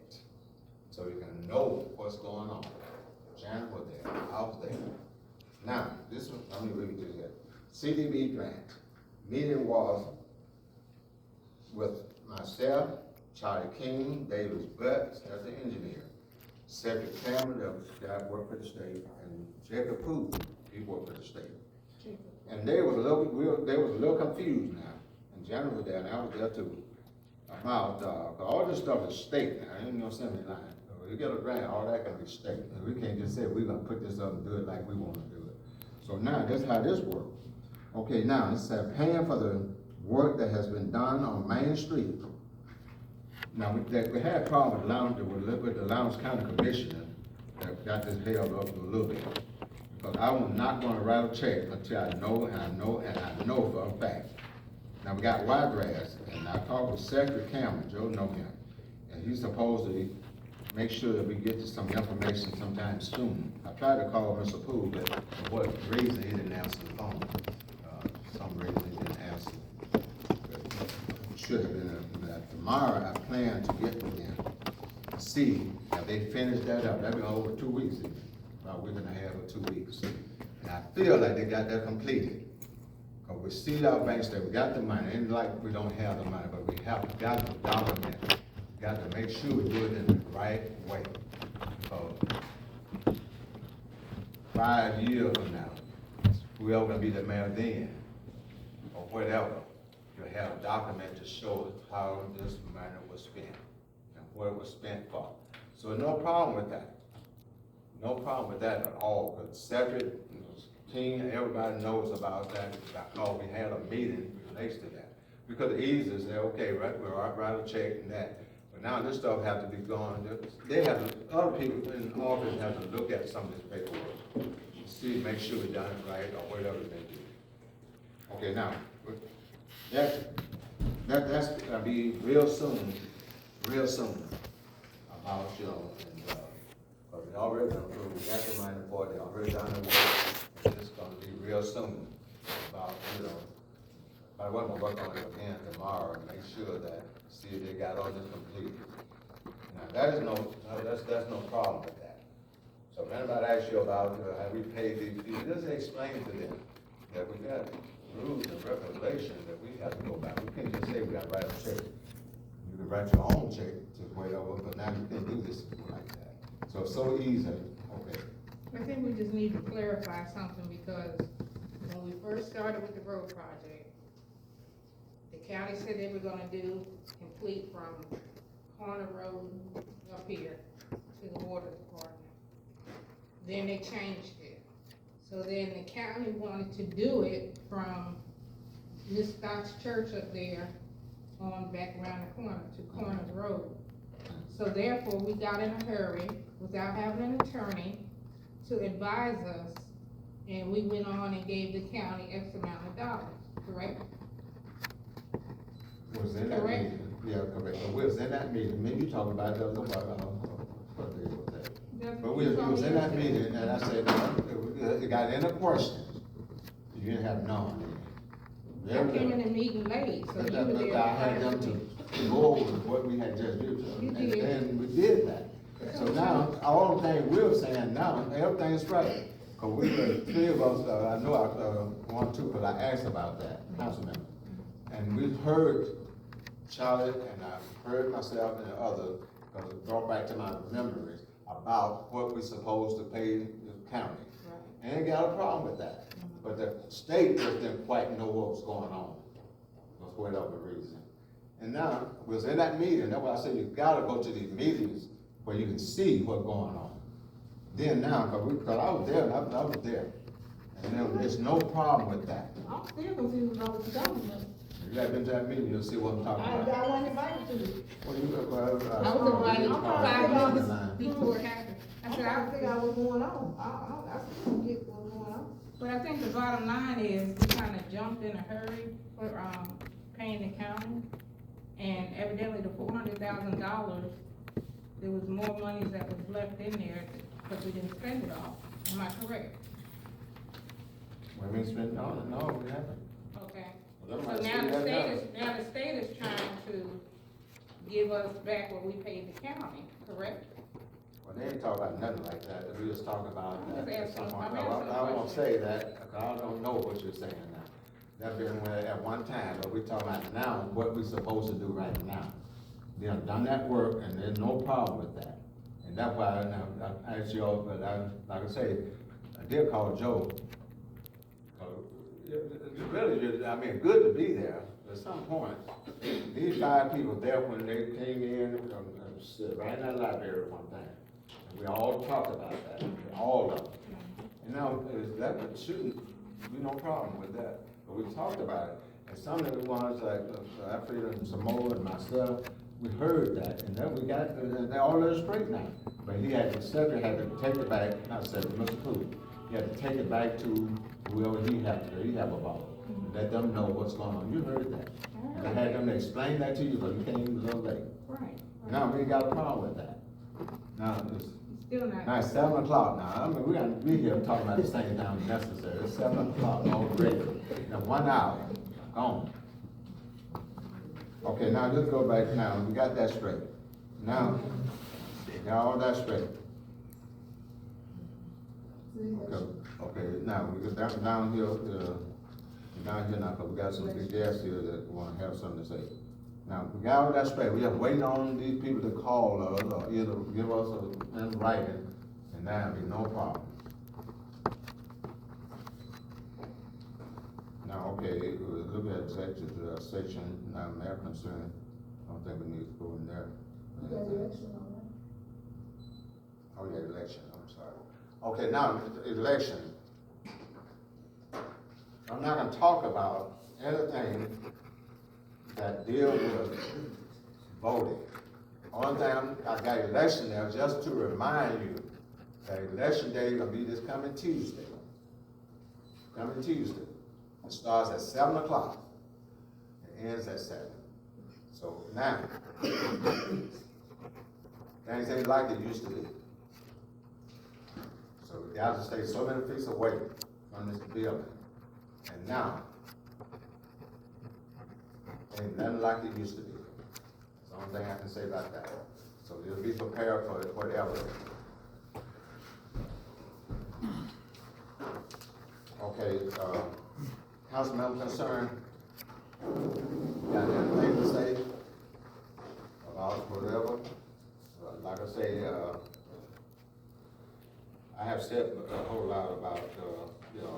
Speaker 1: so you can know what's going on. Janet was there, I was there. Now, this one, let me read this here. CDB grant, meeting was with myself, Charlie King, Davis Butts, as the engineer, Cedric Cameron, that worked for the state, and Jacob Poole, he worked for the state. And they was a little confused now, and Janet was there, and I was there too, about, all this stuff is state now, ain't no assembly line. You get a grant, all that can be state. We can't just say we're gonna put this up and do it like we wanna do it. So now, that's how this works. Okay, now, it said paying for the work that has been done on Main Street. Now, we had a problem with the Lowndes County Commissioner that got this held up a little bit. Because I was not gonna write a check until I know for a fact. Now, we got Wiregrass, and I talked with Secretary Cameron, Joe know him, and he's supposed to make sure that we get to some information sometime soon. I tried to call Mr. Poole, but for what reason he didn't answer the phone. Some reason he didn't answer. But should have been, tomorrow I plan to get with them, see if they finish that up. That'll be over 2 weeks, about a week and a half or 2 weeks. And I feel like they got that completed. Cause we see our banks that we got the money, ain't like we don't have the money, but we have got to document it. Got to make sure we do it in the right way. 5 years from now, whoever gonna be the mayor then, or whatever, you have a document to show how this money was spent and what it was spent for. So no problem with that. No problem with that at all, because Cedric, King, everybody knows about that, because we had a meeting related to that. Because it's easy to say, okay, right, we'll write a check and that. But now this stuff has to be gone, they have to, other people in office have to look at some of this paperwork, see, make sure we done it right, or whatever they do. Okay, now, that's gonna be real soon, about, you know, and, cause we already done, we got the money for it, they already done the work, and it's gonna be real soon, about, you know, I want to work on it again tomorrow and make sure that, see if they got all this completed. Now, that is that's no problem with that. So if anybody asks you about, have we paid these fees, just explain to them that we got rules and regulations that we have to go by. We can't just say we got to write a check. You can write your own check to whatever, but now you can't do this like that. So it's so easy, okay.
Speaker 2: I think we just need to clarify something, because when we first started with the road project, the county said they were gonna complete from Corner Road up here to the water department. Then they changed it. So then the county wanted to do it from Miss Scott's church up there on back around the corner to Corner Road. So therefore, we got in a hurry without having an attorney to advise us, and we went on and gave the county X amount of dollars, correct?
Speaker 1: Was in that
Speaker 2: Correct.
Speaker 1: meeting, yeah, correct, but we was in that meeting, maybe you talking about the other one, what day was that?
Speaker 2: That's
Speaker 1: But
Speaker 2: what
Speaker 1: we
Speaker 2: you
Speaker 1: was
Speaker 2: told me
Speaker 1: in that
Speaker 2: yesterday.
Speaker 1: meeting, and I said, no, it got any questions, you didn't have none.
Speaker 2: I came in the meeting late, so
Speaker 1: But
Speaker 2: you were there.
Speaker 1: I had them to go over what we had just did,
Speaker 2: You
Speaker 1: and
Speaker 2: did.
Speaker 1: then we did that. So now, all the things we're saying now, everything's right. Cause we were, 3 of us, I know I, 1, 2, cause I asked about that, councilmember. And we've heard Charlie, and I heard myself and the others, because it brought back to my memories about what we're supposed to pay the county.
Speaker 6: Right.
Speaker 1: And ain't got a problem with that, but the state just didn't quite know what was going on, for whatever reason. And now, we was in that meeting, that's why I said you gotta go to these meetings where you can see what's going on. Then now, cause I was there, and I was there, and there's no problem with that.
Speaker 7: I'm still confused about what you're talking about.
Speaker 1: If you have been to that meeting, you'll see what I'm talking about.
Speaker 7: I wasn't invited to it.
Speaker 1: Well, you,
Speaker 6: I was invited
Speaker 7: I'm
Speaker 6: 5
Speaker 7: sorry.
Speaker 6: months before it happened. I
Speaker 4: I'm
Speaker 6: said,
Speaker 4: trying to figure out what's going on. I still don't get what's going on.
Speaker 6: but I think the bottom line is, we kinda jumped in a hurry for, paying the county. And evidently the $400,000, there was more money that was left in there, because we didn't spend it all. Am I correct?
Speaker 1: We ain't spent, no, we haven't.
Speaker 6: Okay.
Speaker 1: Well,
Speaker 6: So
Speaker 1: that might
Speaker 6: now
Speaker 1: be
Speaker 6: the
Speaker 1: that
Speaker 6: state is trying to give us back what we paid the county, correct?
Speaker 1: Well, they ain't talking about nothing like that, we just talking about
Speaker 6: I'm
Speaker 1: that.
Speaker 6: just asking- I'm
Speaker 1: No,
Speaker 6: asking a
Speaker 1: I won't
Speaker 6: question.
Speaker 1: say that, because I don't know what you're saying now. That been where at one time, but we talking about now, what we supposed to do right now. They have done that work, and there's no problem with that. And that's why I asked you all, but like I say, I did call Joe. It's really, I mean, good to be there, at some point. These 5 people there when they came in, stood right in that library at one time. And we all talked about that, all of them. And now, that shouldn't be no problem with that, but we talked about it. And some of the ones like Alfred and Samoa and myself, we heard that, and then we got, they all are straight now. But he had, the secretary had to take it back, not secretary, Mr. Cooley, he had to take it back to whoever he have a ball. Let them know what's going on, you heard that. And I had them explain that to you, but you came a little late.
Speaker 6: Right.
Speaker 1: Now, we ain't got a problem with that. Now,
Speaker 6: Still not.
Speaker 1: now it's 7 o'clock now, I mean, we gotta be here talking about the same time as necessary, it's 7 o'clock already. Now, 1 hour, gone. Okay, now let's go back now, we got that straight. Now, got all that straight. Okay, now, we get down here now, cause we got some big guests here that wanna have something to say. Now, we got all that straight, we just waiting on these people to call us, or either give us a writing, and that'll be no problem. Now, okay, look at section, now, mayor concern, I don't think we need to go in there.
Speaker 7: You got the election on that?
Speaker 1: Oh, yeah, election, I'm sorry. Okay, now, election. I'm not gonna talk about anything that deal with voting. Only thing, I got election there just to remind you that election day is gonna be this coming Tuesday. Coming Tuesday. It starts at 7 o'clock. It ends at 7. So now, things ain't like it used to be. So we got to stay so many feet away from this building. And now, ain't nothing like it used to be. That's the only thing I can say about that. So you'll be prepared for it, whatever. Okay, Councilmember concern, got anything to say about whatever? Like I say, I have said a whole lot about,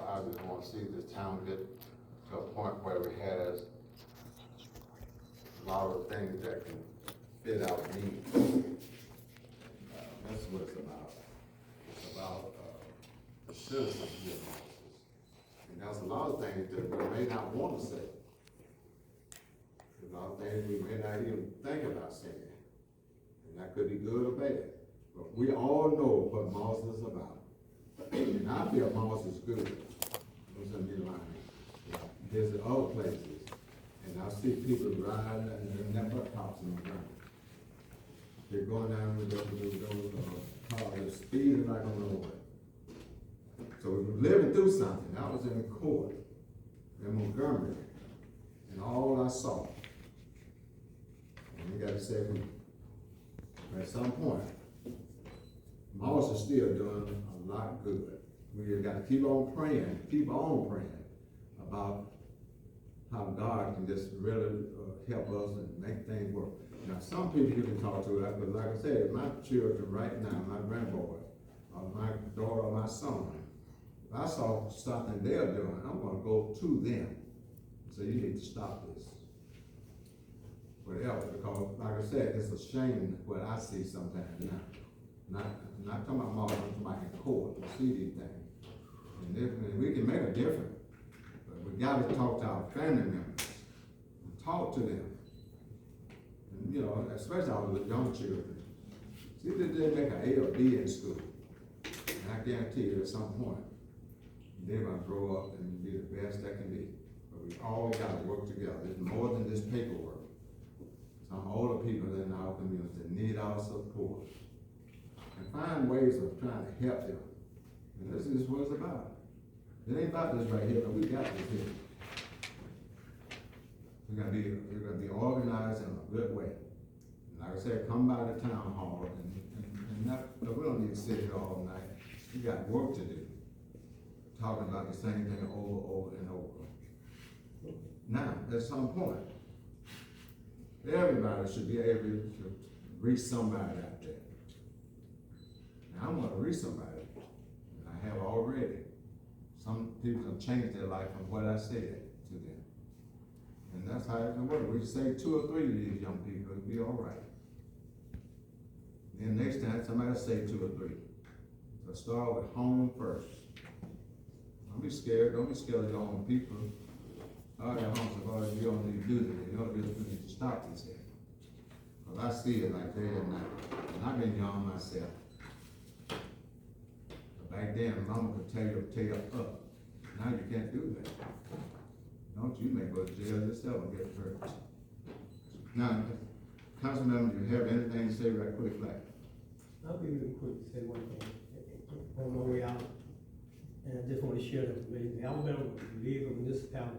Speaker 1: I just want to see this town get to a point where it has a lot of things that can fit our needs. That's what it's about. It's about, the citizens getting offices. And there's a lot of things that we may not want to say. There's a lot of things we may not even think about saying. And that could be good or bad. But we all know what Moss is about. And I feel Moss is good. Those are me lying. There's other places. And I see people riding and they're never cops in the ground. They're going down with those cars, speeding like I don't know what. So we're living through something. I was in court in Montgomery, and all I saw, and you gotta say who, at some point, Moss is still doing a lot good. We gotta keep on praying about how God can just really, help us and make things work. Now, some people you can talk to, but like I said, my children right now, my grandboys, my daughter or my son, if I saw something they're doing, I'm gonna go to them. So you need to stop this. Whatever, because like I said, it's a shame what I see sometimes now. Not talking about mom, I'm talking about in court, I see these things. And we can make a difference, but we gotta talk to our family members, and talk to them. And, you know, especially all the young children. See, they make an A or B in school. And I guarantee you at some point, they're gonna grow up and be the best they can be. But we all gotta work together. It's more than this paperwork. Some older people in our community need our support. And find ways of trying to help them. And this is what it's about. It ain't about this right here, but we got this here. We're gonna be organized in a good way. And like I said, come by the town hall and not, we don't need to sit here all night. We got work to do. Talking about the same thing over and over. Now, at some point, everybody should be able to reach somebody out there. Now, I'm gonna reach somebody, and I have already. Some people have changed their life from what I said to them. And that's how it can work. We say 2 or 3 of these young people, it'll be all right. Then next time, somebody say 2 or 3. So start with home first. Don't be scared of your own people. All your homes are already, you don't need to do that. You don't need to stop this here. Because I see it like day and night. And I've been young myself. But back then, mama could tear your tail up. Now you can't do that. Don't you may go to jail yourself and get hurt. Now, Councilmember, you have anything to say right quick, like?
Speaker 3: I'll be really quick to say one thing. On my way out, and I just want to share the information. Alabama League of Municipality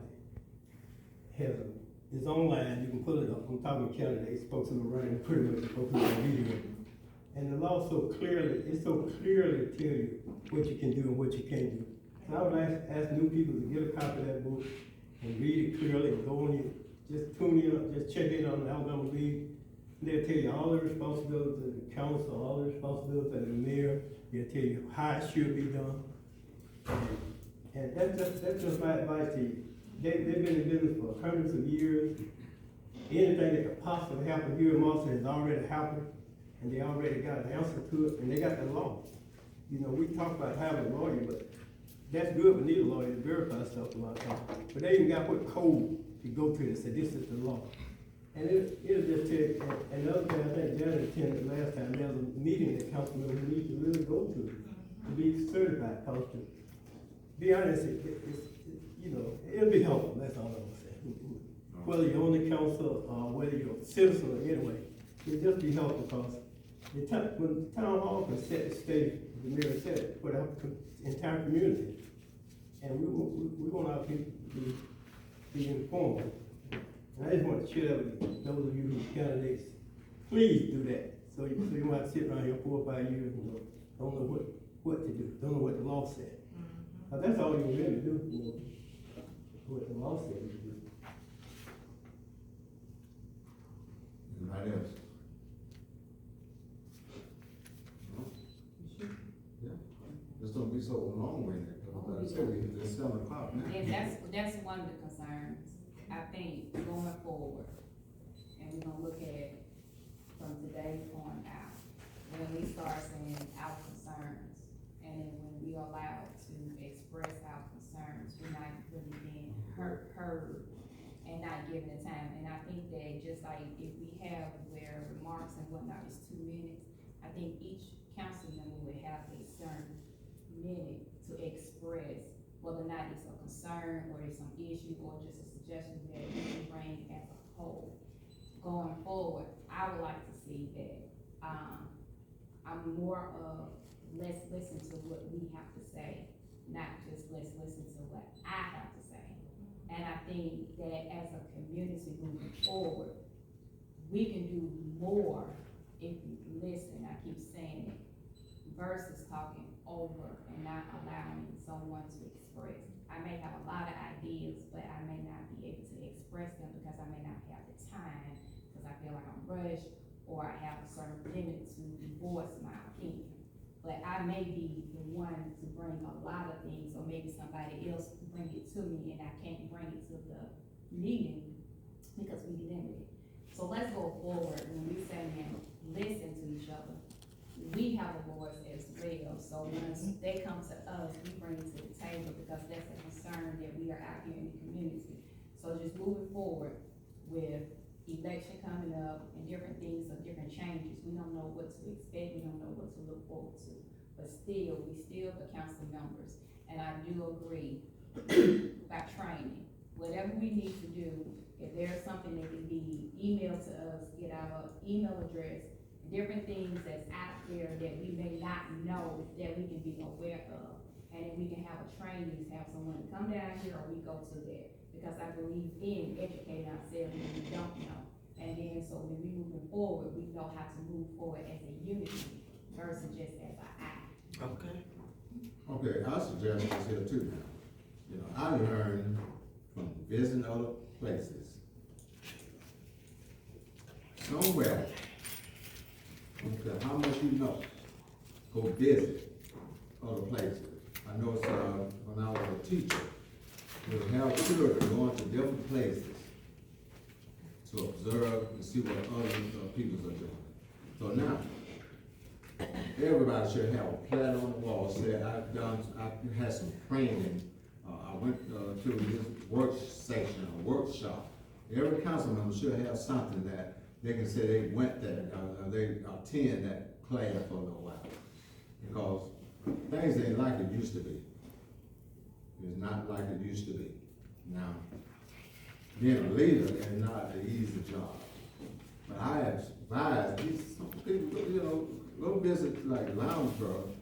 Speaker 3: has it's online, you can pull it up. I'm talking to candidates, folks in the running, pretty much folks in the video. And the law so clearly tell you what you can do and what you can't do. So I would ask new people to get a copy of that book and read it clearly and go on it. Just tune in, just check in on the Alabama League. They'll tell you all the responsibilities of the council, all the responsibilities of the mayor. They'll tell you how it should be done. And that's just my advice to you. They've been in business for hundreds of years. Anything that could possibly happen here in Marshall has already happened, and they already got an answer to it, and they got the law. You know, we talk about having a lawyer, but that's good, we need a lawyer to verify stuff a lot of times. But they even got what code to go to and say, this is the law. And it'll just tell you, and the other thing I think Janet attended last time, there's a meeting that council members need to really go to be certified, because to be honest, it's you know, it'll be helpful, that's all I'm saying. Whether you're on the council or whether you're a citizen or anyway, it'll just be helpful because when the town hall can set the stage, the mayor said it, for the entire community. And we want our people to be informed. And I just want to share that with you, those of you who are candidates, please do that. So you don't have to sit around here 4 or 5 years and don't know what to do, don't know what the law said. Now that's all you really do, you know, what the law says you do.
Speaker 1: Anybody else? No? Yeah. Just don't be so long-winded. Like I said, it's 7 o'clock now.
Speaker 6: And that's one of the concerns, I think, going forward. And we're gonna look at it from today on out. When we start saying our concerns, and then when we are allowed to express our concerns, we're not really being heard, and not given the time. And I think that just like if we have where remarks and whatnot is 2 minutes, I think each council member would have a certain minute to express whether or not it's a concern or it's some issue or just a suggestion that we can bring as a whole. Going forward, I would like to see that I'm more of let's listen to what we have to say, not just let's listen to what I have to say. And I think that as a community moving forward, we can do more if we listen, I keep saying it, versus talking over and not allowing someone to express. I may have a lot of ideas, but I may not be able to express them because I may not have the time, because I feel like I'm rushed, or I have a certain limit to voice my opinion. But I may be the one to bring a lot of things, or maybe somebody else bring it to me and I can't bring it to the meeting because we limited. So let's go forward when we say, man, listen to each other. We have a voice as well, so once they come to us, we bring it to the table because that's a concern that we are out here in the community. So just moving forward with election coming up and different things or different changes, we don't know what to expect, we don't know what to look forward to. But still, we still the council members, and I do agree about training. Whatever we need to do, if there's something that can be emailed to us, get our email address, different things that's out there that we may not know that we can be aware of. And if we can have a training, have someone come down here or we go to that. Because I believe in educating ourselves when we don't know. And then, so when we moving forward, we know how to move forward as a unity versus just as an I.
Speaker 8: Okay.
Speaker 9: Okay, I suggest this here too now. You know, I learned from visiting other places. Somewhere, no matter how much you know, go visit other places. I know when I was a teacher, we would have children going to different places to observe and see what other people are doing. So now, everybody should have a plaque on the wall said, I had some training. I went to this workshop. Every council member should have something that they can say they went there, they attend that class for a little while. Because things ain't like it used to be. It's not like it used to be. Now, being a leader is not an easy job. But I advise some people, you know, go visit like Lounsborough,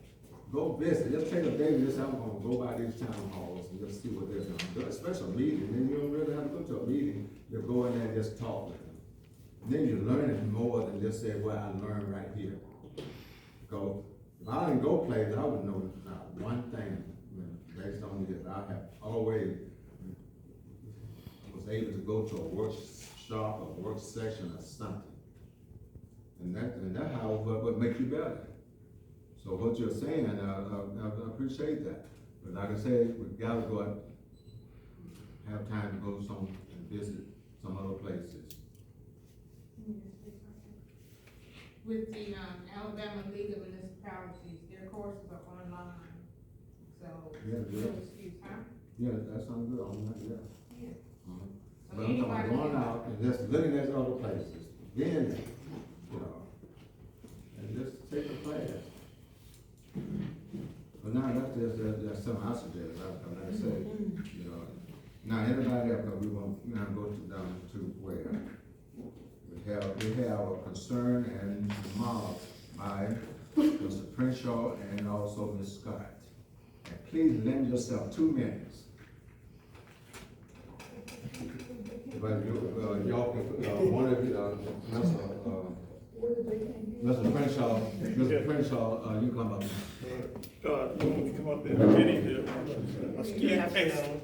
Speaker 9: go visit, just take a day, just I'm gonna go by these town halls and just see what they're doing, especially a meeting, and you don't really have to go to a meeting, you go in there and just talk with them. And then you're learning more than just say, well, I learned right here. Because if I didn't go places, I would know not one thing, based on this. I have always was able to go to a workshop, a work session or something. And that's how, what makes you better. So what you're saying, I appreciate that. But like I said, we've got to go out, have time to go some and visit some other places.
Speaker 2: With the, Alabama League of Municipalities, their courses are online, so.
Speaker 9: Yeah,
Speaker 2: no excuse, huh?
Speaker 9: Yeah, that sounds good on that, yeah.
Speaker 2: Yeah.
Speaker 9: Uh-huh.
Speaker 2: So
Speaker 9: But I'm talking about
Speaker 2: anybody
Speaker 9: going
Speaker 2: can-
Speaker 9: out and just looking at other places, then, you know, and just take a class. But now that's something I suggest, like I say, you know. Now, anybody else, because we want, now go down to where we have a concern and remarks by Mr. Crenshaw and also Ms. Scott. And please lend yourself 2 minutes. But you, y'all can, one of you, Mr. Crenshaw, you come up.
Speaker 10: You want me to come up there in a minute here?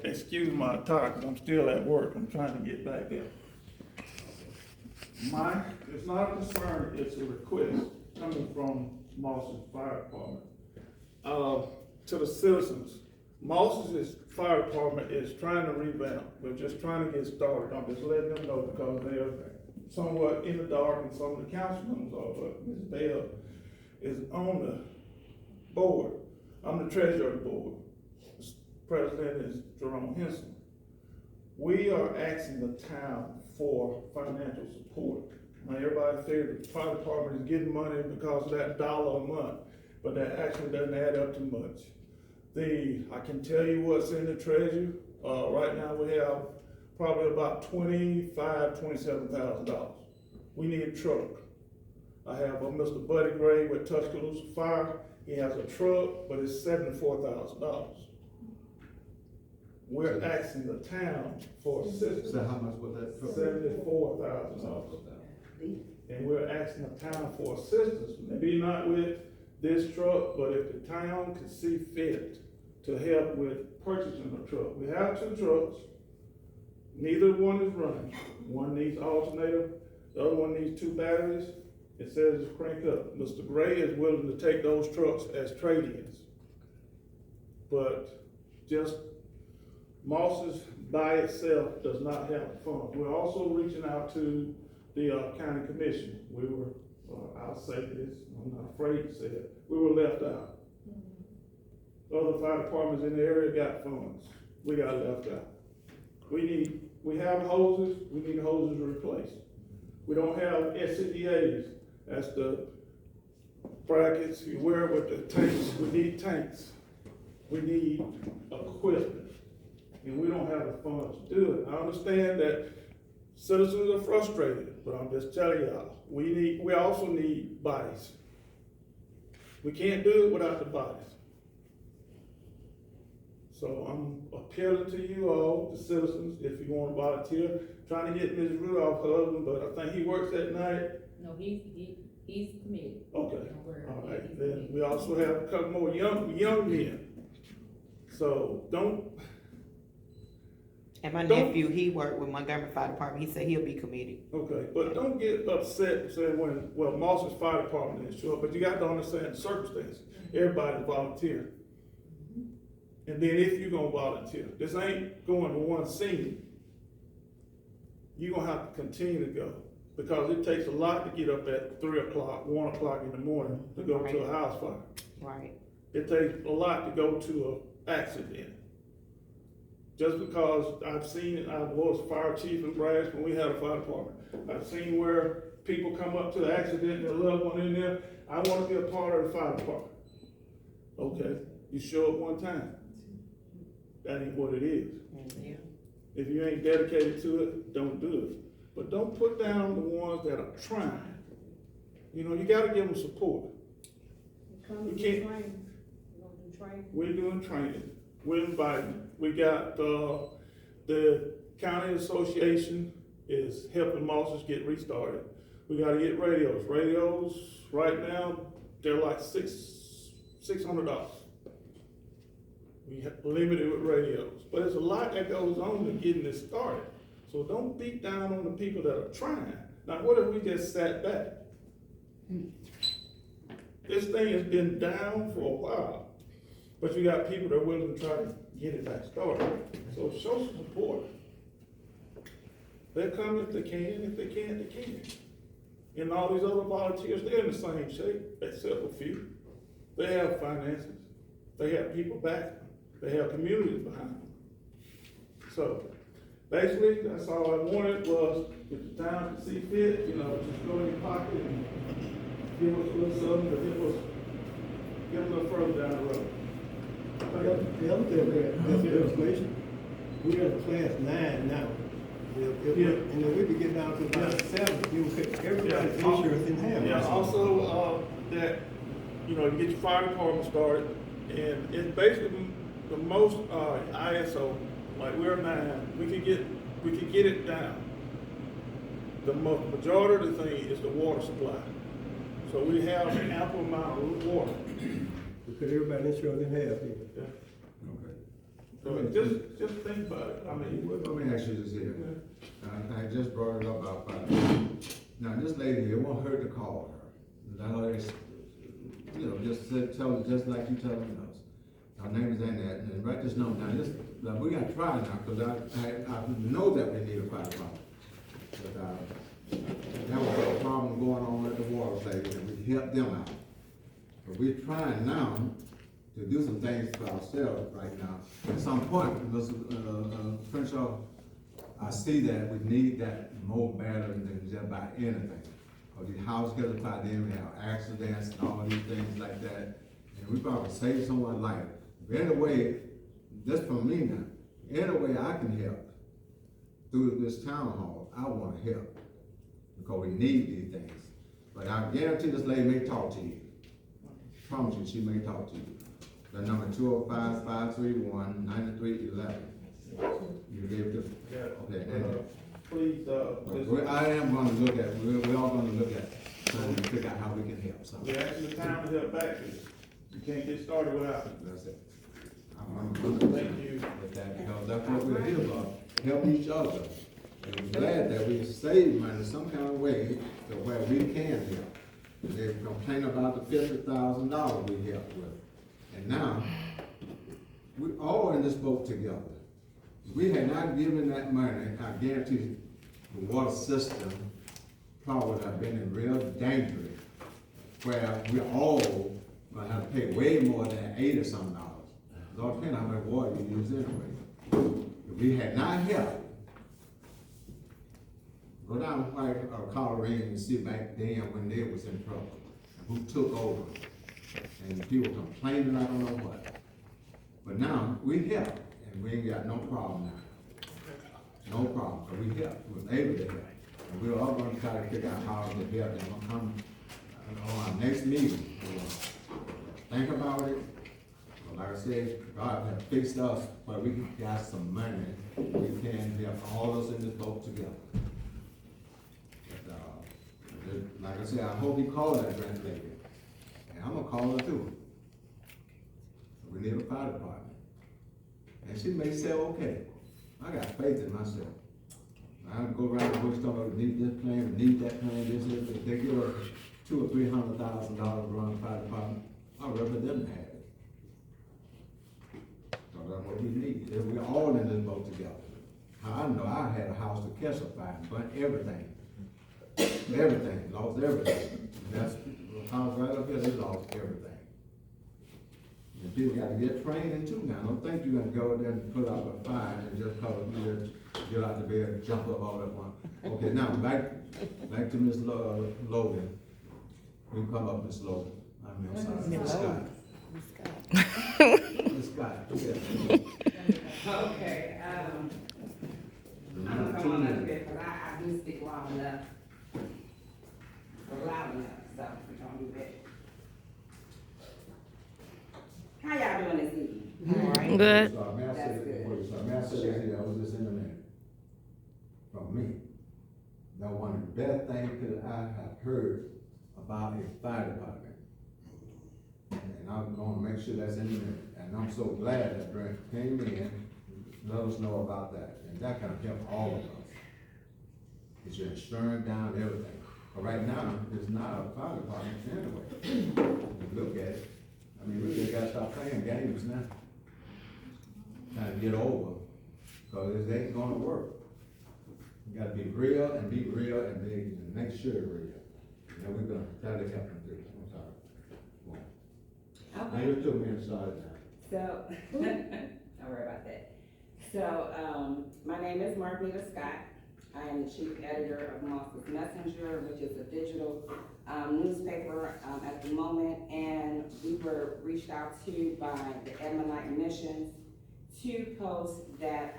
Speaker 10: Excuse my attire, 'cause I'm still at work, I'm trying to get back there. It's not a concern, it's a request coming from Mosses Fire Department. To the citizens, Mosses Fire Department is trying to revamp, we're just trying to get started, I'm just letting them know because they're somewhat in the dark and some of the council members are, but Ms. Bell is on the board. I'm the treasurer of the board. The president is Jerome Henson. We are asking the town for financial support. Now, everybody figures the fire department is getting money because of that $1 a month, but that actually doesn't add up to much. I can tell you what's in the treasury. Right now we have probably about $27,000. We need a truck. I have Mr. Buddy Gray with Tuscaloosa Fire. He has a truck, but it's $74,000. We're asking the town for assistance.
Speaker 9: So how much was that?
Speaker 10: $74,000. And we're asking the town for assistance, maybe not with this truck, but if the town could see fit to help with purchasing a truck. We have 2 trucks. Neither one is running. One needs alternator, the other one needs 2 batteries. It says it's crank up. Mr. Gray is willing to take those trucks as trade-ins. But just Moss's by itself does not have the funds. We're also reaching out to the county commission. We were, I'll say this, I'm not afraid to say it, we were left out. Other fire departments in the area got funds. We got left out. We have hoses, we need hoses replaced. We don't have SCBA's, that's the brackets you wear with the tanks. We need tanks. We need equipment, and we don't have the funds to do it. I understand that citizens are frustrated, but I'm just telling y'all, we also need bodies. We can't do it without the bodies. So I'm appealing to you all, the citizens, if you want to volunteer, trying to get Ms. Rudolph her husband, but I think he works at night.
Speaker 8: No, he's committed.
Speaker 10: Okay,
Speaker 8: Don't worry.
Speaker 10: all
Speaker 8: He's
Speaker 10: right, then
Speaker 8: committed.
Speaker 10: we also have a couple more young men. So don't,
Speaker 11: And my
Speaker 10: Don't-
Speaker 11: nephew, he worked with Montgomery Fire Department, he said he'll be committed.
Speaker 10: okay, but don't get upset saying well, Moss's fire department didn't show up, but you got to understand the circumstances. Everybody volunteer. And then if you're gonna volunteer, this ain't going to one scene. You're gonna have to continue to go, because it takes a lot to get up at 3 o'clock, 1 o'clock in the morning to go to a house fire.
Speaker 11: Right.
Speaker 10: It takes a lot to go to an accident. Just because I've seen it, I was fire chief in Brass when we had a fire department. I've seen where people come up to the accident and their loved one in there. I want to be a part of the fire department. Okay, you show up one time. That ain't what it is.
Speaker 11: Yeah.
Speaker 10: If you ain't dedicated to it, don't do it. But don't put down the ones that are trying. You know, you gotta give them support.
Speaker 2: Come
Speaker 10: You
Speaker 2: and
Speaker 10: can't-
Speaker 2: do training. You gonna do training?
Speaker 10: We're doing training. We're inviting. We got, the county association is helping Mosses get restarted. We gotta get radios. Radios, right now, they're like $600. We have limited with radios, but there's a lot that goes on to getting this started. So don't beat down on the people that are trying. Now, what if we just sat back? This thing has been down for a while, but you got people that are willing to try to get it back started. So show some support. They'll come if they can, if they can't, they can't. And all these other volunteers, they're in the same shape, except a few. They have finances, they have people back, they have communities behind them. So, basically, that's all I wanted was, if the town can see fit, you know, just go in your pocket and give us a little something to get a little further down the road.
Speaker 3: The other thing, that's the information, we are in class 9 now.
Speaker 10: Yeah.
Speaker 3: And then we be getting down to about 7, you will take everybody's
Speaker 10: Yeah.
Speaker 3: insurance in half.
Speaker 10: Yeah, also, that, you know, you get your fire department started, and it's basically the most, ISO, like we're 9, we can get it down. The majority of the thing is the water supply. So we have an ample amount of water.
Speaker 3: We put everybody's insurance in half here.
Speaker 10: Yeah.
Speaker 9: Okay.
Speaker 10: So just think about it, I mean.
Speaker 9: Let me ask you this here. I just brought it up about now, this lady, it won't hurt to call her. I always, you know, just tell her, just like you telling us. Our name is Annette, and write this number down. Now, we gotta try now, because I know that we need a fire department. But, there was a problem going on at the water station, and we helped them out. But we're trying now to do some things for ourselves right now. At some point, Mr. Crenshaw, I see that we need that more better than just about anything. Because these houses get applied in, we have accidents and all these things like that. And we probably save someone's life. But anyway, just for me now, any way I can help through this town hall, I wanna help. Because we need these things. But I guarantee this lady may talk to you. Promise you, she may talk to you. The number 205-531-9311. You gave it to, okay, and,
Speaker 10: Please,
Speaker 9: I am gonna look at, we're all gonna look at, so we can figure out how we can help, so.
Speaker 10: we're asking the town to help back this. You can't get started without it.
Speaker 9: That's it. I'm thank you for that, because that's what we're here about, help each other. And I'm glad that we save money some kind of way to where we can help. They complain about the $50,000 we helped with. And now, we all in this boat together. If we had not given that money, I guarantee the water system probably would have been in real danger, where we all might have to pay way more than $80-some. It all depends how much water you use anyway. If we had not helped, go down to Colorado and see back then when they was in trouble, who took over, and people complaining I don't know what. But now, we help, and we ain't got no problem now. No problem, but we help, we was able to help. And we're all gonna try to figure out how to help, and we'll come on our next meeting. We'll think about it. Like I said, God has fixed us, but we got some money, we can help all of us in this boat together. Like I said, I hope he called that grant lady, and I'm gonna call her too. We need a fire department, and she may say, okay, I got faith in myself. I don't go around the bush talking about need this plan, need that plan, this, if they give her $200,000 or $300,000 to run a fire department, I'd rather them have it. So that's what we need, we're all in this boat together. I know I had a house to catch a fire, but everything, lost everything. That's the house right up here, they lost everything. And people got to get training too now. Don't think you're gonna go there and put out a fire and just cover, you just get out the bed and jump up all at once. Okay, now back to Ms. Logan. You come up, Ms. Logan. I'm sorry, Ms. Scott. Ms. Scott, yeah.
Speaker 12: Okay, I'm gonna come on up here, cause I do speak loud enough. Loud enough, so we don't do that. How y'all doing this evening? All right.
Speaker 5: Good.
Speaker 12: That's good.
Speaker 9: May I say this here, I was just in a minute. From me, that one of the best things that I have heard about a fire department. And I'm gonna make sure that's in the minute. And I'm so glad that Brent came in, let us know about that. And that can help all of us. It's your insurance down, everything. But right now, it's not a fire department anyway. If you look at it, I mean, we just gotta stop playing games now. Trying to get over, cause it ain't gonna work. You gotta be real and be real and make sure it's real. And we're gonna try to help them do it. I'm sorry.
Speaker 12: Okay.
Speaker 9: Maybe 2 minutes started now.
Speaker 12: So, don't worry about that. So, my name is Marvenita Scott. I am the chief editor of Moss's Messenger, which is a digital newspaper at the moment, and we were reached out to by the Edmondite Missions to post that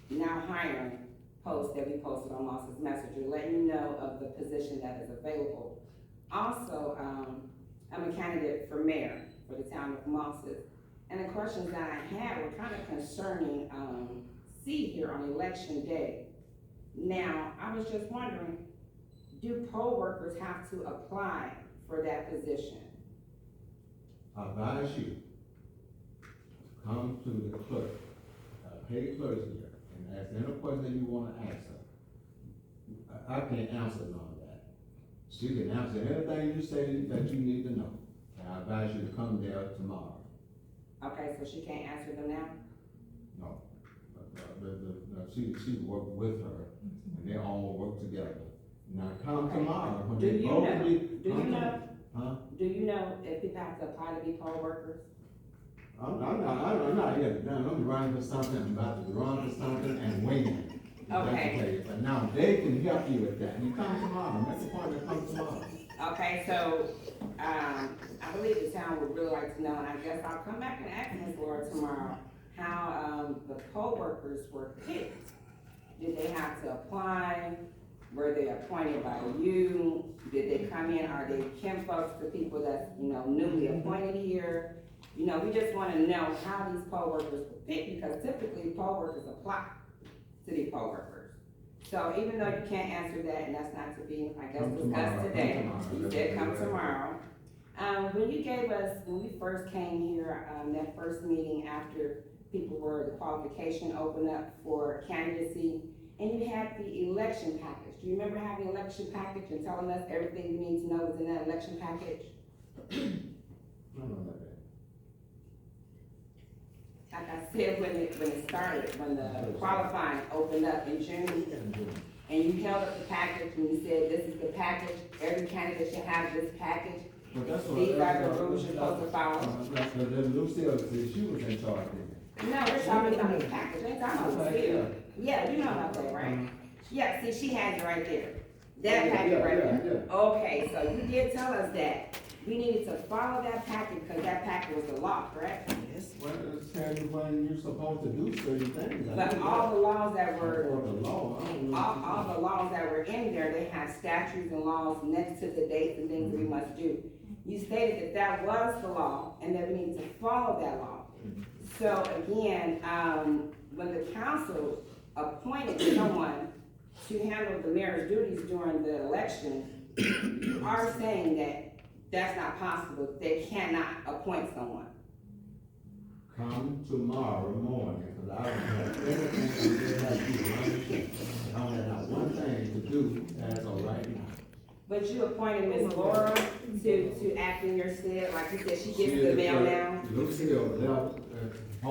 Speaker 12: now hiring post that we posted on Moss's Messenger, letting you know of the position that is available. Also, I'm a candidate for mayor for the town of Mosses, and the questions that I had were kind of concerning seat here on election day. Now, I was just wondering, do poll workers have to apply for that position?
Speaker 9: I advise you, come to the clerk, paid clerk here, and ask any question that you wanna ask her. I can't answer none of that. She can answer anything you say that you need to know. And I advise you to come there tomorrow.
Speaker 12: Okay, so she can't answer them now?
Speaker 9: No. She worked with her, and they all work together. Now come tomorrow, when
Speaker 12: Do
Speaker 9: they
Speaker 12: you
Speaker 9: both
Speaker 12: know?
Speaker 9: be.
Speaker 12: Do you know?
Speaker 9: Huh?
Speaker 12: Do you know if people have to apply to be poll workers?
Speaker 9: I'm not here, I'm running for something, I'm about to run for something and win.
Speaker 12: Okay.
Speaker 9: But now they can help you with that, you come tomorrow, make the point to come tomorrow.
Speaker 12: Okay, so, I believe the town would really like to know, and I guess I'll come back and ask Ms. Laura tomorrow, how, the poll workers were picked. Did they have to apply? Were they appointed by you? Did they come in? Are they kinfolks to people that's, newly appointed here? We just wanna know how these poll workers were picked, because typically poll workers apply to these poll workers. So even though you can't answer that, and that's not to be, I guess, discussed today, you said come tomorrow. when you gave us, when we first came here, that first meeting after people were, the qualification opened up for candidacy, and you had the election package. Do you remember having the election package and telling us everything we need to know was in that election package?
Speaker 9: I don't know about that.
Speaker 12: Like I said, when it started, when the qualifying opened up in June, and you held up the package and you said, this is the package, every candidate should have this package.
Speaker 9: But that's what.
Speaker 12: These are the rules you're supposed to follow.
Speaker 9: Lucille said she was in charge then.
Speaker 12: No, we're talking about the package, ain't talking about the bill. Yeah, you know about that, right? Yeah, see, she has it right there. That packet right there. Okay, so you did tell us that. We needed to follow that packet, because that packet was the law, correct?
Speaker 11: Yes.
Speaker 9: Well, it's telling you when you're supposed to do certain things.
Speaker 12: But all the laws that were,
Speaker 9: Or the law, I don't know.
Speaker 12: all the laws that were in there, they have statutes and laws next to the dates and things we must do. You stated that was the law, and that we need to follow that law. So again, when the council appointed someone to handle the mayor's duties during the election, you are saying that that's not possible, they cannot appoint someone.
Speaker 9: Come tomorrow morning, because I don't have anything to do like you, understand? I don't have not one thing to do as of right now.
Speaker 12: But you appointed Ms. Laura to act in your stead, like you said, she gets the mail now.
Speaker 9: Lucille left.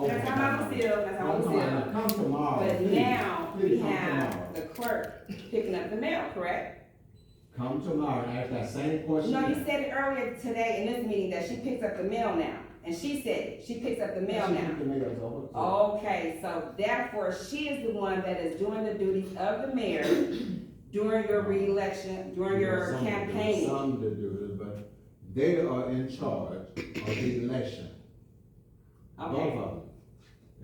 Speaker 12: That's how I'm still, that's how I'm still.
Speaker 9: Come tomorrow.
Speaker 12: But
Speaker 9: please.
Speaker 12: now, we
Speaker 9: Please come
Speaker 12: have
Speaker 9: tomorrow.
Speaker 12: the clerk picking up the mail, correct?
Speaker 9: Come tomorrow and ask that same question.
Speaker 12: No, you said it earlier today in this meeting that she picks up the mail now, and she said it, she picks up the mail
Speaker 9: She
Speaker 12: now.
Speaker 9: took the mails over.
Speaker 12: Okay, so therefore, she is the one that is doing the duties of the mayor during your re-election, during your campaign.
Speaker 9: Some to do it, but they are in charge of the election. Both
Speaker 12: Okay,
Speaker 9: of them.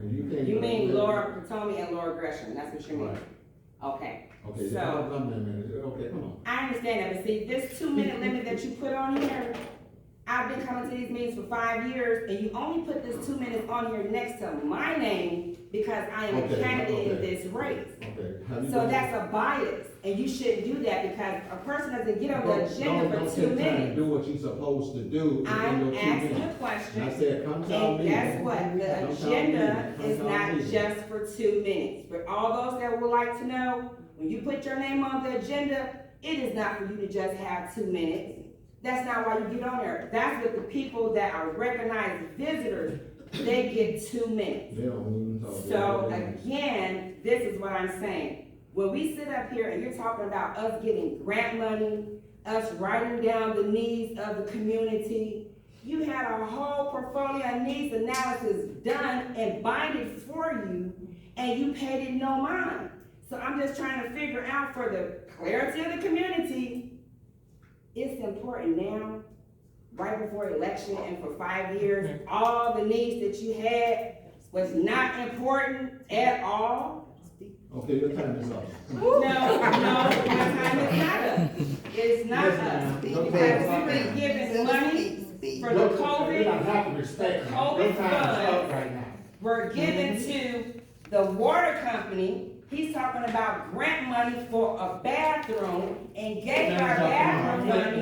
Speaker 9: And you can't.
Speaker 12: you mean Laura Potomi and Laura Gresham, that's what you mean?
Speaker 9: Right.
Speaker 12: Okay,
Speaker 9: Okay,
Speaker 12: so-
Speaker 9: hold on a minute. Okay, come on.
Speaker 12: I understand that, but see, this 2-minute limit that you put on here, I've been coming to these meetings for 5 years, and you only put this 2 minutes on here next to my name because I am a
Speaker 9: Okay,
Speaker 12: candidate in
Speaker 9: okay.
Speaker 12: this race.
Speaker 9: Okay. Have you
Speaker 12: So
Speaker 9: done-
Speaker 12: that's a bias, and you shouldn't do that because a person doesn't get on the agenda
Speaker 9: Don't
Speaker 12: for 2
Speaker 9: take time to
Speaker 12: minutes.
Speaker 9: do what you're supposed to do in
Speaker 12: I'm
Speaker 9: your 2
Speaker 12: asking a
Speaker 9: minutes.
Speaker 12: question,
Speaker 9: And I said, come to our
Speaker 12: and
Speaker 9: meeting.
Speaker 12: guess what? The
Speaker 9: Come to our
Speaker 12: agenda
Speaker 9: meeting.
Speaker 12: is
Speaker 9: Come to our
Speaker 12: not
Speaker 9: meeting.
Speaker 12: just for 2 minutes. For all those that would like to know, when you put your name on the agenda, it is not for you to just have 2 minutes. That's not why you get on there. That's what the people that are recognized visitors, they get 2 minutes.
Speaker 9: They don't even talk.
Speaker 12: So again, this is what I'm saying. When we sit up here and you're talking about us getting grant money, us writing down the needs of the community, you had a whole portfolio needs analysis done and binded for you, and you paid it no mind. So I'm just trying to figure out for the clarity of the community, it's important now, right before election and for 5 years, all the needs that you had was not important at all.
Speaker 9: Okay, your time is up.
Speaker 12: No, my time is not up. It's not
Speaker 9: Yes,
Speaker 12: us.
Speaker 9: ma'am.
Speaker 12: Because we've been given money for the
Speaker 9: You don't
Speaker 12: COVID,
Speaker 9: have to respect me.
Speaker 12: COVID
Speaker 9: Your time is
Speaker 12: funds.
Speaker 9: up right now.
Speaker 12: were given to the water company. He's talking about grant money for a bathroom and gave our bathroom money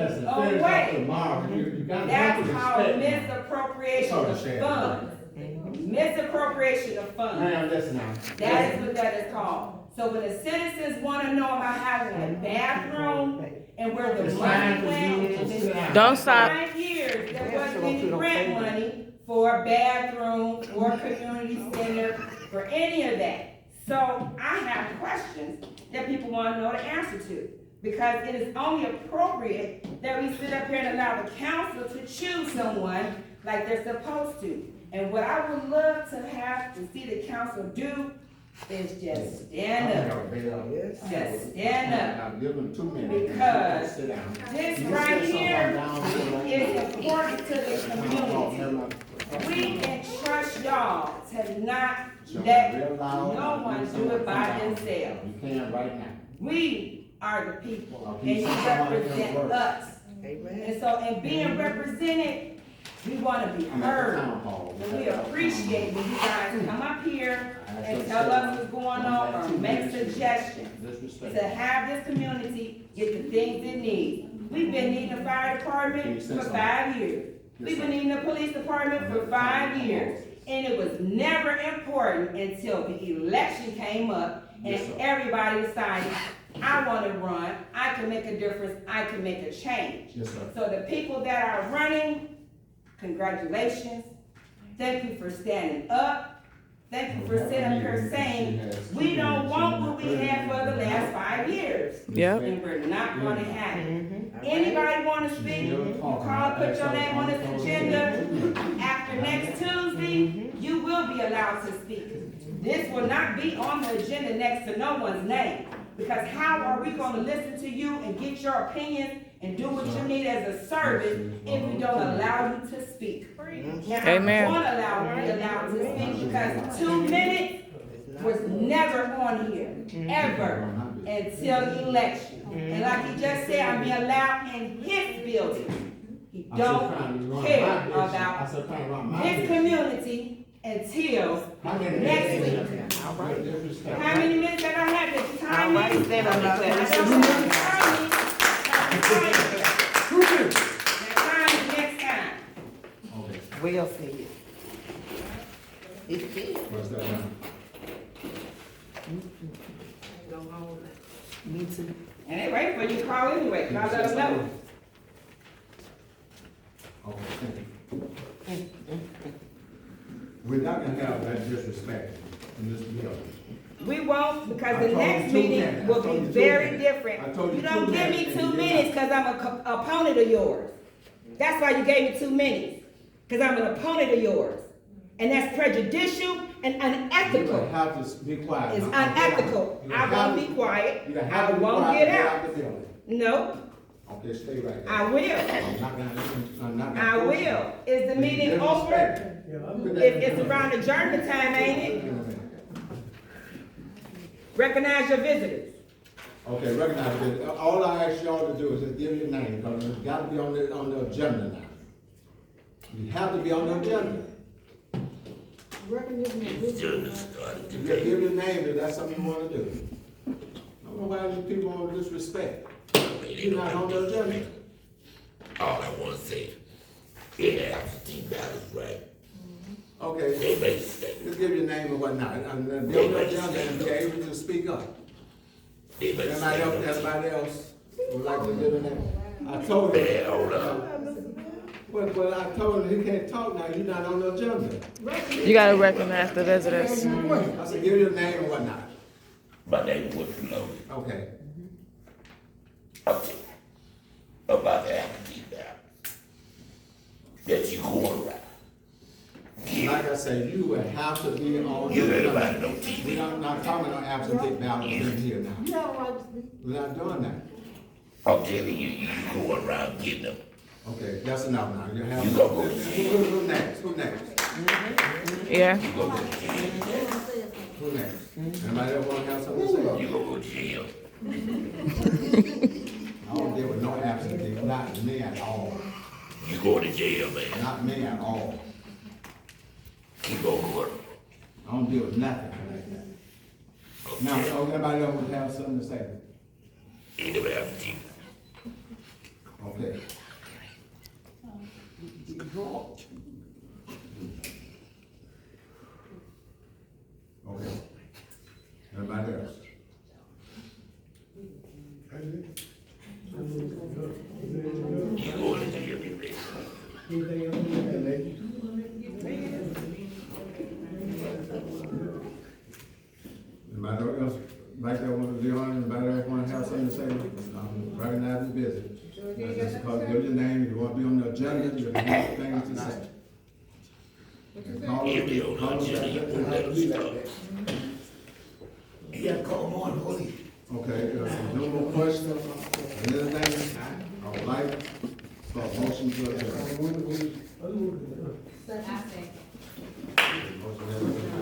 Speaker 12: away. That's called misappropriation of funds. Misappropriation of funds.
Speaker 9: Ma'am, listen now.
Speaker 12: That is what that is called. So when the citizens wanna know about having a bathroom and where the
Speaker 9: It's
Speaker 12: money
Speaker 9: time for you
Speaker 12: went,
Speaker 9: to sit down.
Speaker 11: Don't stop.
Speaker 12: 5 years, there wasn't any grant money for a bathroom, for a community center, for any of that. So I have questions that people wanna know the answer to. Because it is only appropriate that we sit up here and allow the council to choose someone like they're supposed to. And what I would love to have to see the council do is just stand up. Just stand up.
Speaker 9: I'll give them 2 minutes.
Speaker 12: Because
Speaker 9: Sit down.
Speaker 12: This
Speaker 9: You
Speaker 12: right
Speaker 9: said
Speaker 12: here
Speaker 9: something down
Speaker 12: is important to the community. We entrust y'all to not let no one do it by themselves.
Speaker 9: You can right now.
Speaker 12: We are the people, and you represent us. And so, in being represented, we wanna be heard. And we appreciate when you guys come up here and tell us what's going on or make suggestions to have this community get the things it needs. We've been needing a fire department for 5 years. We've been in the police department for 5 years, and it was never important until the election came up and everybody decided, I wanna run, I can make a difference, I can make a change.
Speaker 9: Yes, sir.
Speaker 12: So the people that are running, congratulations. Thank you for standing up. Thank you for sitting up here saying, we don't want what we had for the last 5 years.
Speaker 11: Yep.
Speaker 12: And we're not gonna have it. Anybody wanna speak, you call, put your name on this agenda. After next Tuesday, you will be allowed to speak. This will not be on the agenda next to no one's name. Because how are we gonna listen to you and get your opinions and do what you need as a service if we don't allow you to speak? Now,
Speaker 11: Amen.
Speaker 12: I want to be allowed to speak because 2 minutes was never on here, ever, until election. And like he just said, I'm being allowed in his building. He don't care about this community until next week. How many minutes have I had to time me? I don't know the timing. Now time is next time.
Speaker 9: Okay.
Speaker 11: Well said. It's good.
Speaker 9: What's that now?
Speaker 11: Me too.
Speaker 12: And they wait for you to call anyway, cause I let them know.
Speaker 9: Okay, thank you. We're not gonna have that disrespect in this building.
Speaker 12: We won't, because
Speaker 9: I
Speaker 12: the
Speaker 9: told
Speaker 12: next
Speaker 9: you 2
Speaker 12: meeting
Speaker 9: minutes.
Speaker 12: will
Speaker 9: I told
Speaker 12: be
Speaker 9: you 2
Speaker 12: very
Speaker 9: minutes.
Speaker 12: different.
Speaker 9: I told you
Speaker 12: You don't
Speaker 9: 2
Speaker 12: give me
Speaker 9: minutes,
Speaker 12: 2
Speaker 9: and you
Speaker 12: minutes,
Speaker 9: did
Speaker 12: cause I'm an opponent of yours. That's why you gave me 2 minutes, cause I'm an opponent of yours. And that's prejudicial and
Speaker 9: You
Speaker 12: unethical.
Speaker 9: have to be quiet.
Speaker 12: It's
Speaker 9: Now,
Speaker 12: unethical.
Speaker 9: you
Speaker 12: I
Speaker 9: have
Speaker 12: won't
Speaker 9: to-
Speaker 12: be quiet.
Speaker 9: You have
Speaker 12: I
Speaker 9: to be
Speaker 12: won't
Speaker 9: quiet
Speaker 12: get
Speaker 9: and
Speaker 12: out.
Speaker 9: the building.
Speaker 12: Nope,
Speaker 9: Okay, stay right there.
Speaker 12: I will.
Speaker 9: I'm not gonna
Speaker 12: I
Speaker 9: force you.
Speaker 12: will. Is the meeting over?
Speaker 9: Disrespect.
Speaker 3: Yeah, I'm
Speaker 9: Put
Speaker 3: good.
Speaker 9: that
Speaker 12: If
Speaker 9: in
Speaker 12: it's
Speaker 9: the-
Speaker 12: around adjournment time, ain't it? Recognize your visitors.
Speaker 9: Okay, recognize it. All I ask y'all to do is just give your name, because it's gotta be on the agenda now. You have to be on the agenda. You gotta give your name if that's something you wanna do. I don't know why these people want disrespect. You're not on the agenda.
Speaker 13: All I wanna say, yeah, absentee ballots, right?
Speaker 9: Okay,
Speaker 13: They make mistakes.
Speaker 9: just give your name and whatnot, and then be on the agenda and be able to speak up.
Speaker 13: They make
Speaker 9: Everybody else would like to give a name. I told him.
Speaker 13: Yeah, hold up.
Speaker 9: Well, I told him he can't talk now, you're not on the agenda.
Speaker 11: You gotta recognize the visitors.
Speaker 9: I said, give your name and whatnot.
Speaker 13: My name is Winfred Logan.
Speaker 9: Okay.
Speaker 13: Okay. About the absentee ballots that you going around.
Speaker 9: Like I said, you would have to be on.
Speaker 13: Give
Speaker 9: the
Speaker 13: everybody
Speaker 9: agenda.
Speaker 13: no TV.
Speaker 9: We're not talking on absentee ballots in here now.
Speaker 7: You have a right to speak.
Speaker 9: We're not doing that.
Speaker 13: I'm telling you, you going around getting them.
Speaker 9: Okay, that's enough now. You have.
Speaker 13: You go go.
Speaker 9: Who next? Who next?
Speaker 11: Yeah.
Speaker 13: You go go to jail.
Speaker 9: Who next? Anybody else want to have something to say?
Speaker 13: You go go to jail.
Speaker 9: I don't deal with no absentee, not me at all.
Speaker 13: You go to jail, man.
Speaker 9: Not me at all.
Speaker 13: Keep on going.
Speaker 9: I don't deal with nothing like that. Now, so anybody else would have something to say?
Speaker 13: Ain't never absentee.
Speaker 9: Okay. Okay. Everybody else?
Speaker 13: You going to jail, you ready?
Speaker 3: Anything else you got, lady?
Speaker 9: Anybody else, like that want to be on, anybody else want to have something to say? Recognize the visit. Just call, give your name, if you want to be on the agenda, you have things to say. And call
Speaker 13: If they
Speaker 9: them-
Speaker 13: on
Speaker 9: call
Speaker 13: the
Speaker 9: them
Speaker 13: agenda, you
Speaker 9: back.
Speaker 13: won't let them stop. You gotta call them on, please.
Speaker 9: Okay, no more questions, anything, I would like, for a motion to adjourn.
Speaker 6: I think.
Speaker 9: Motion has been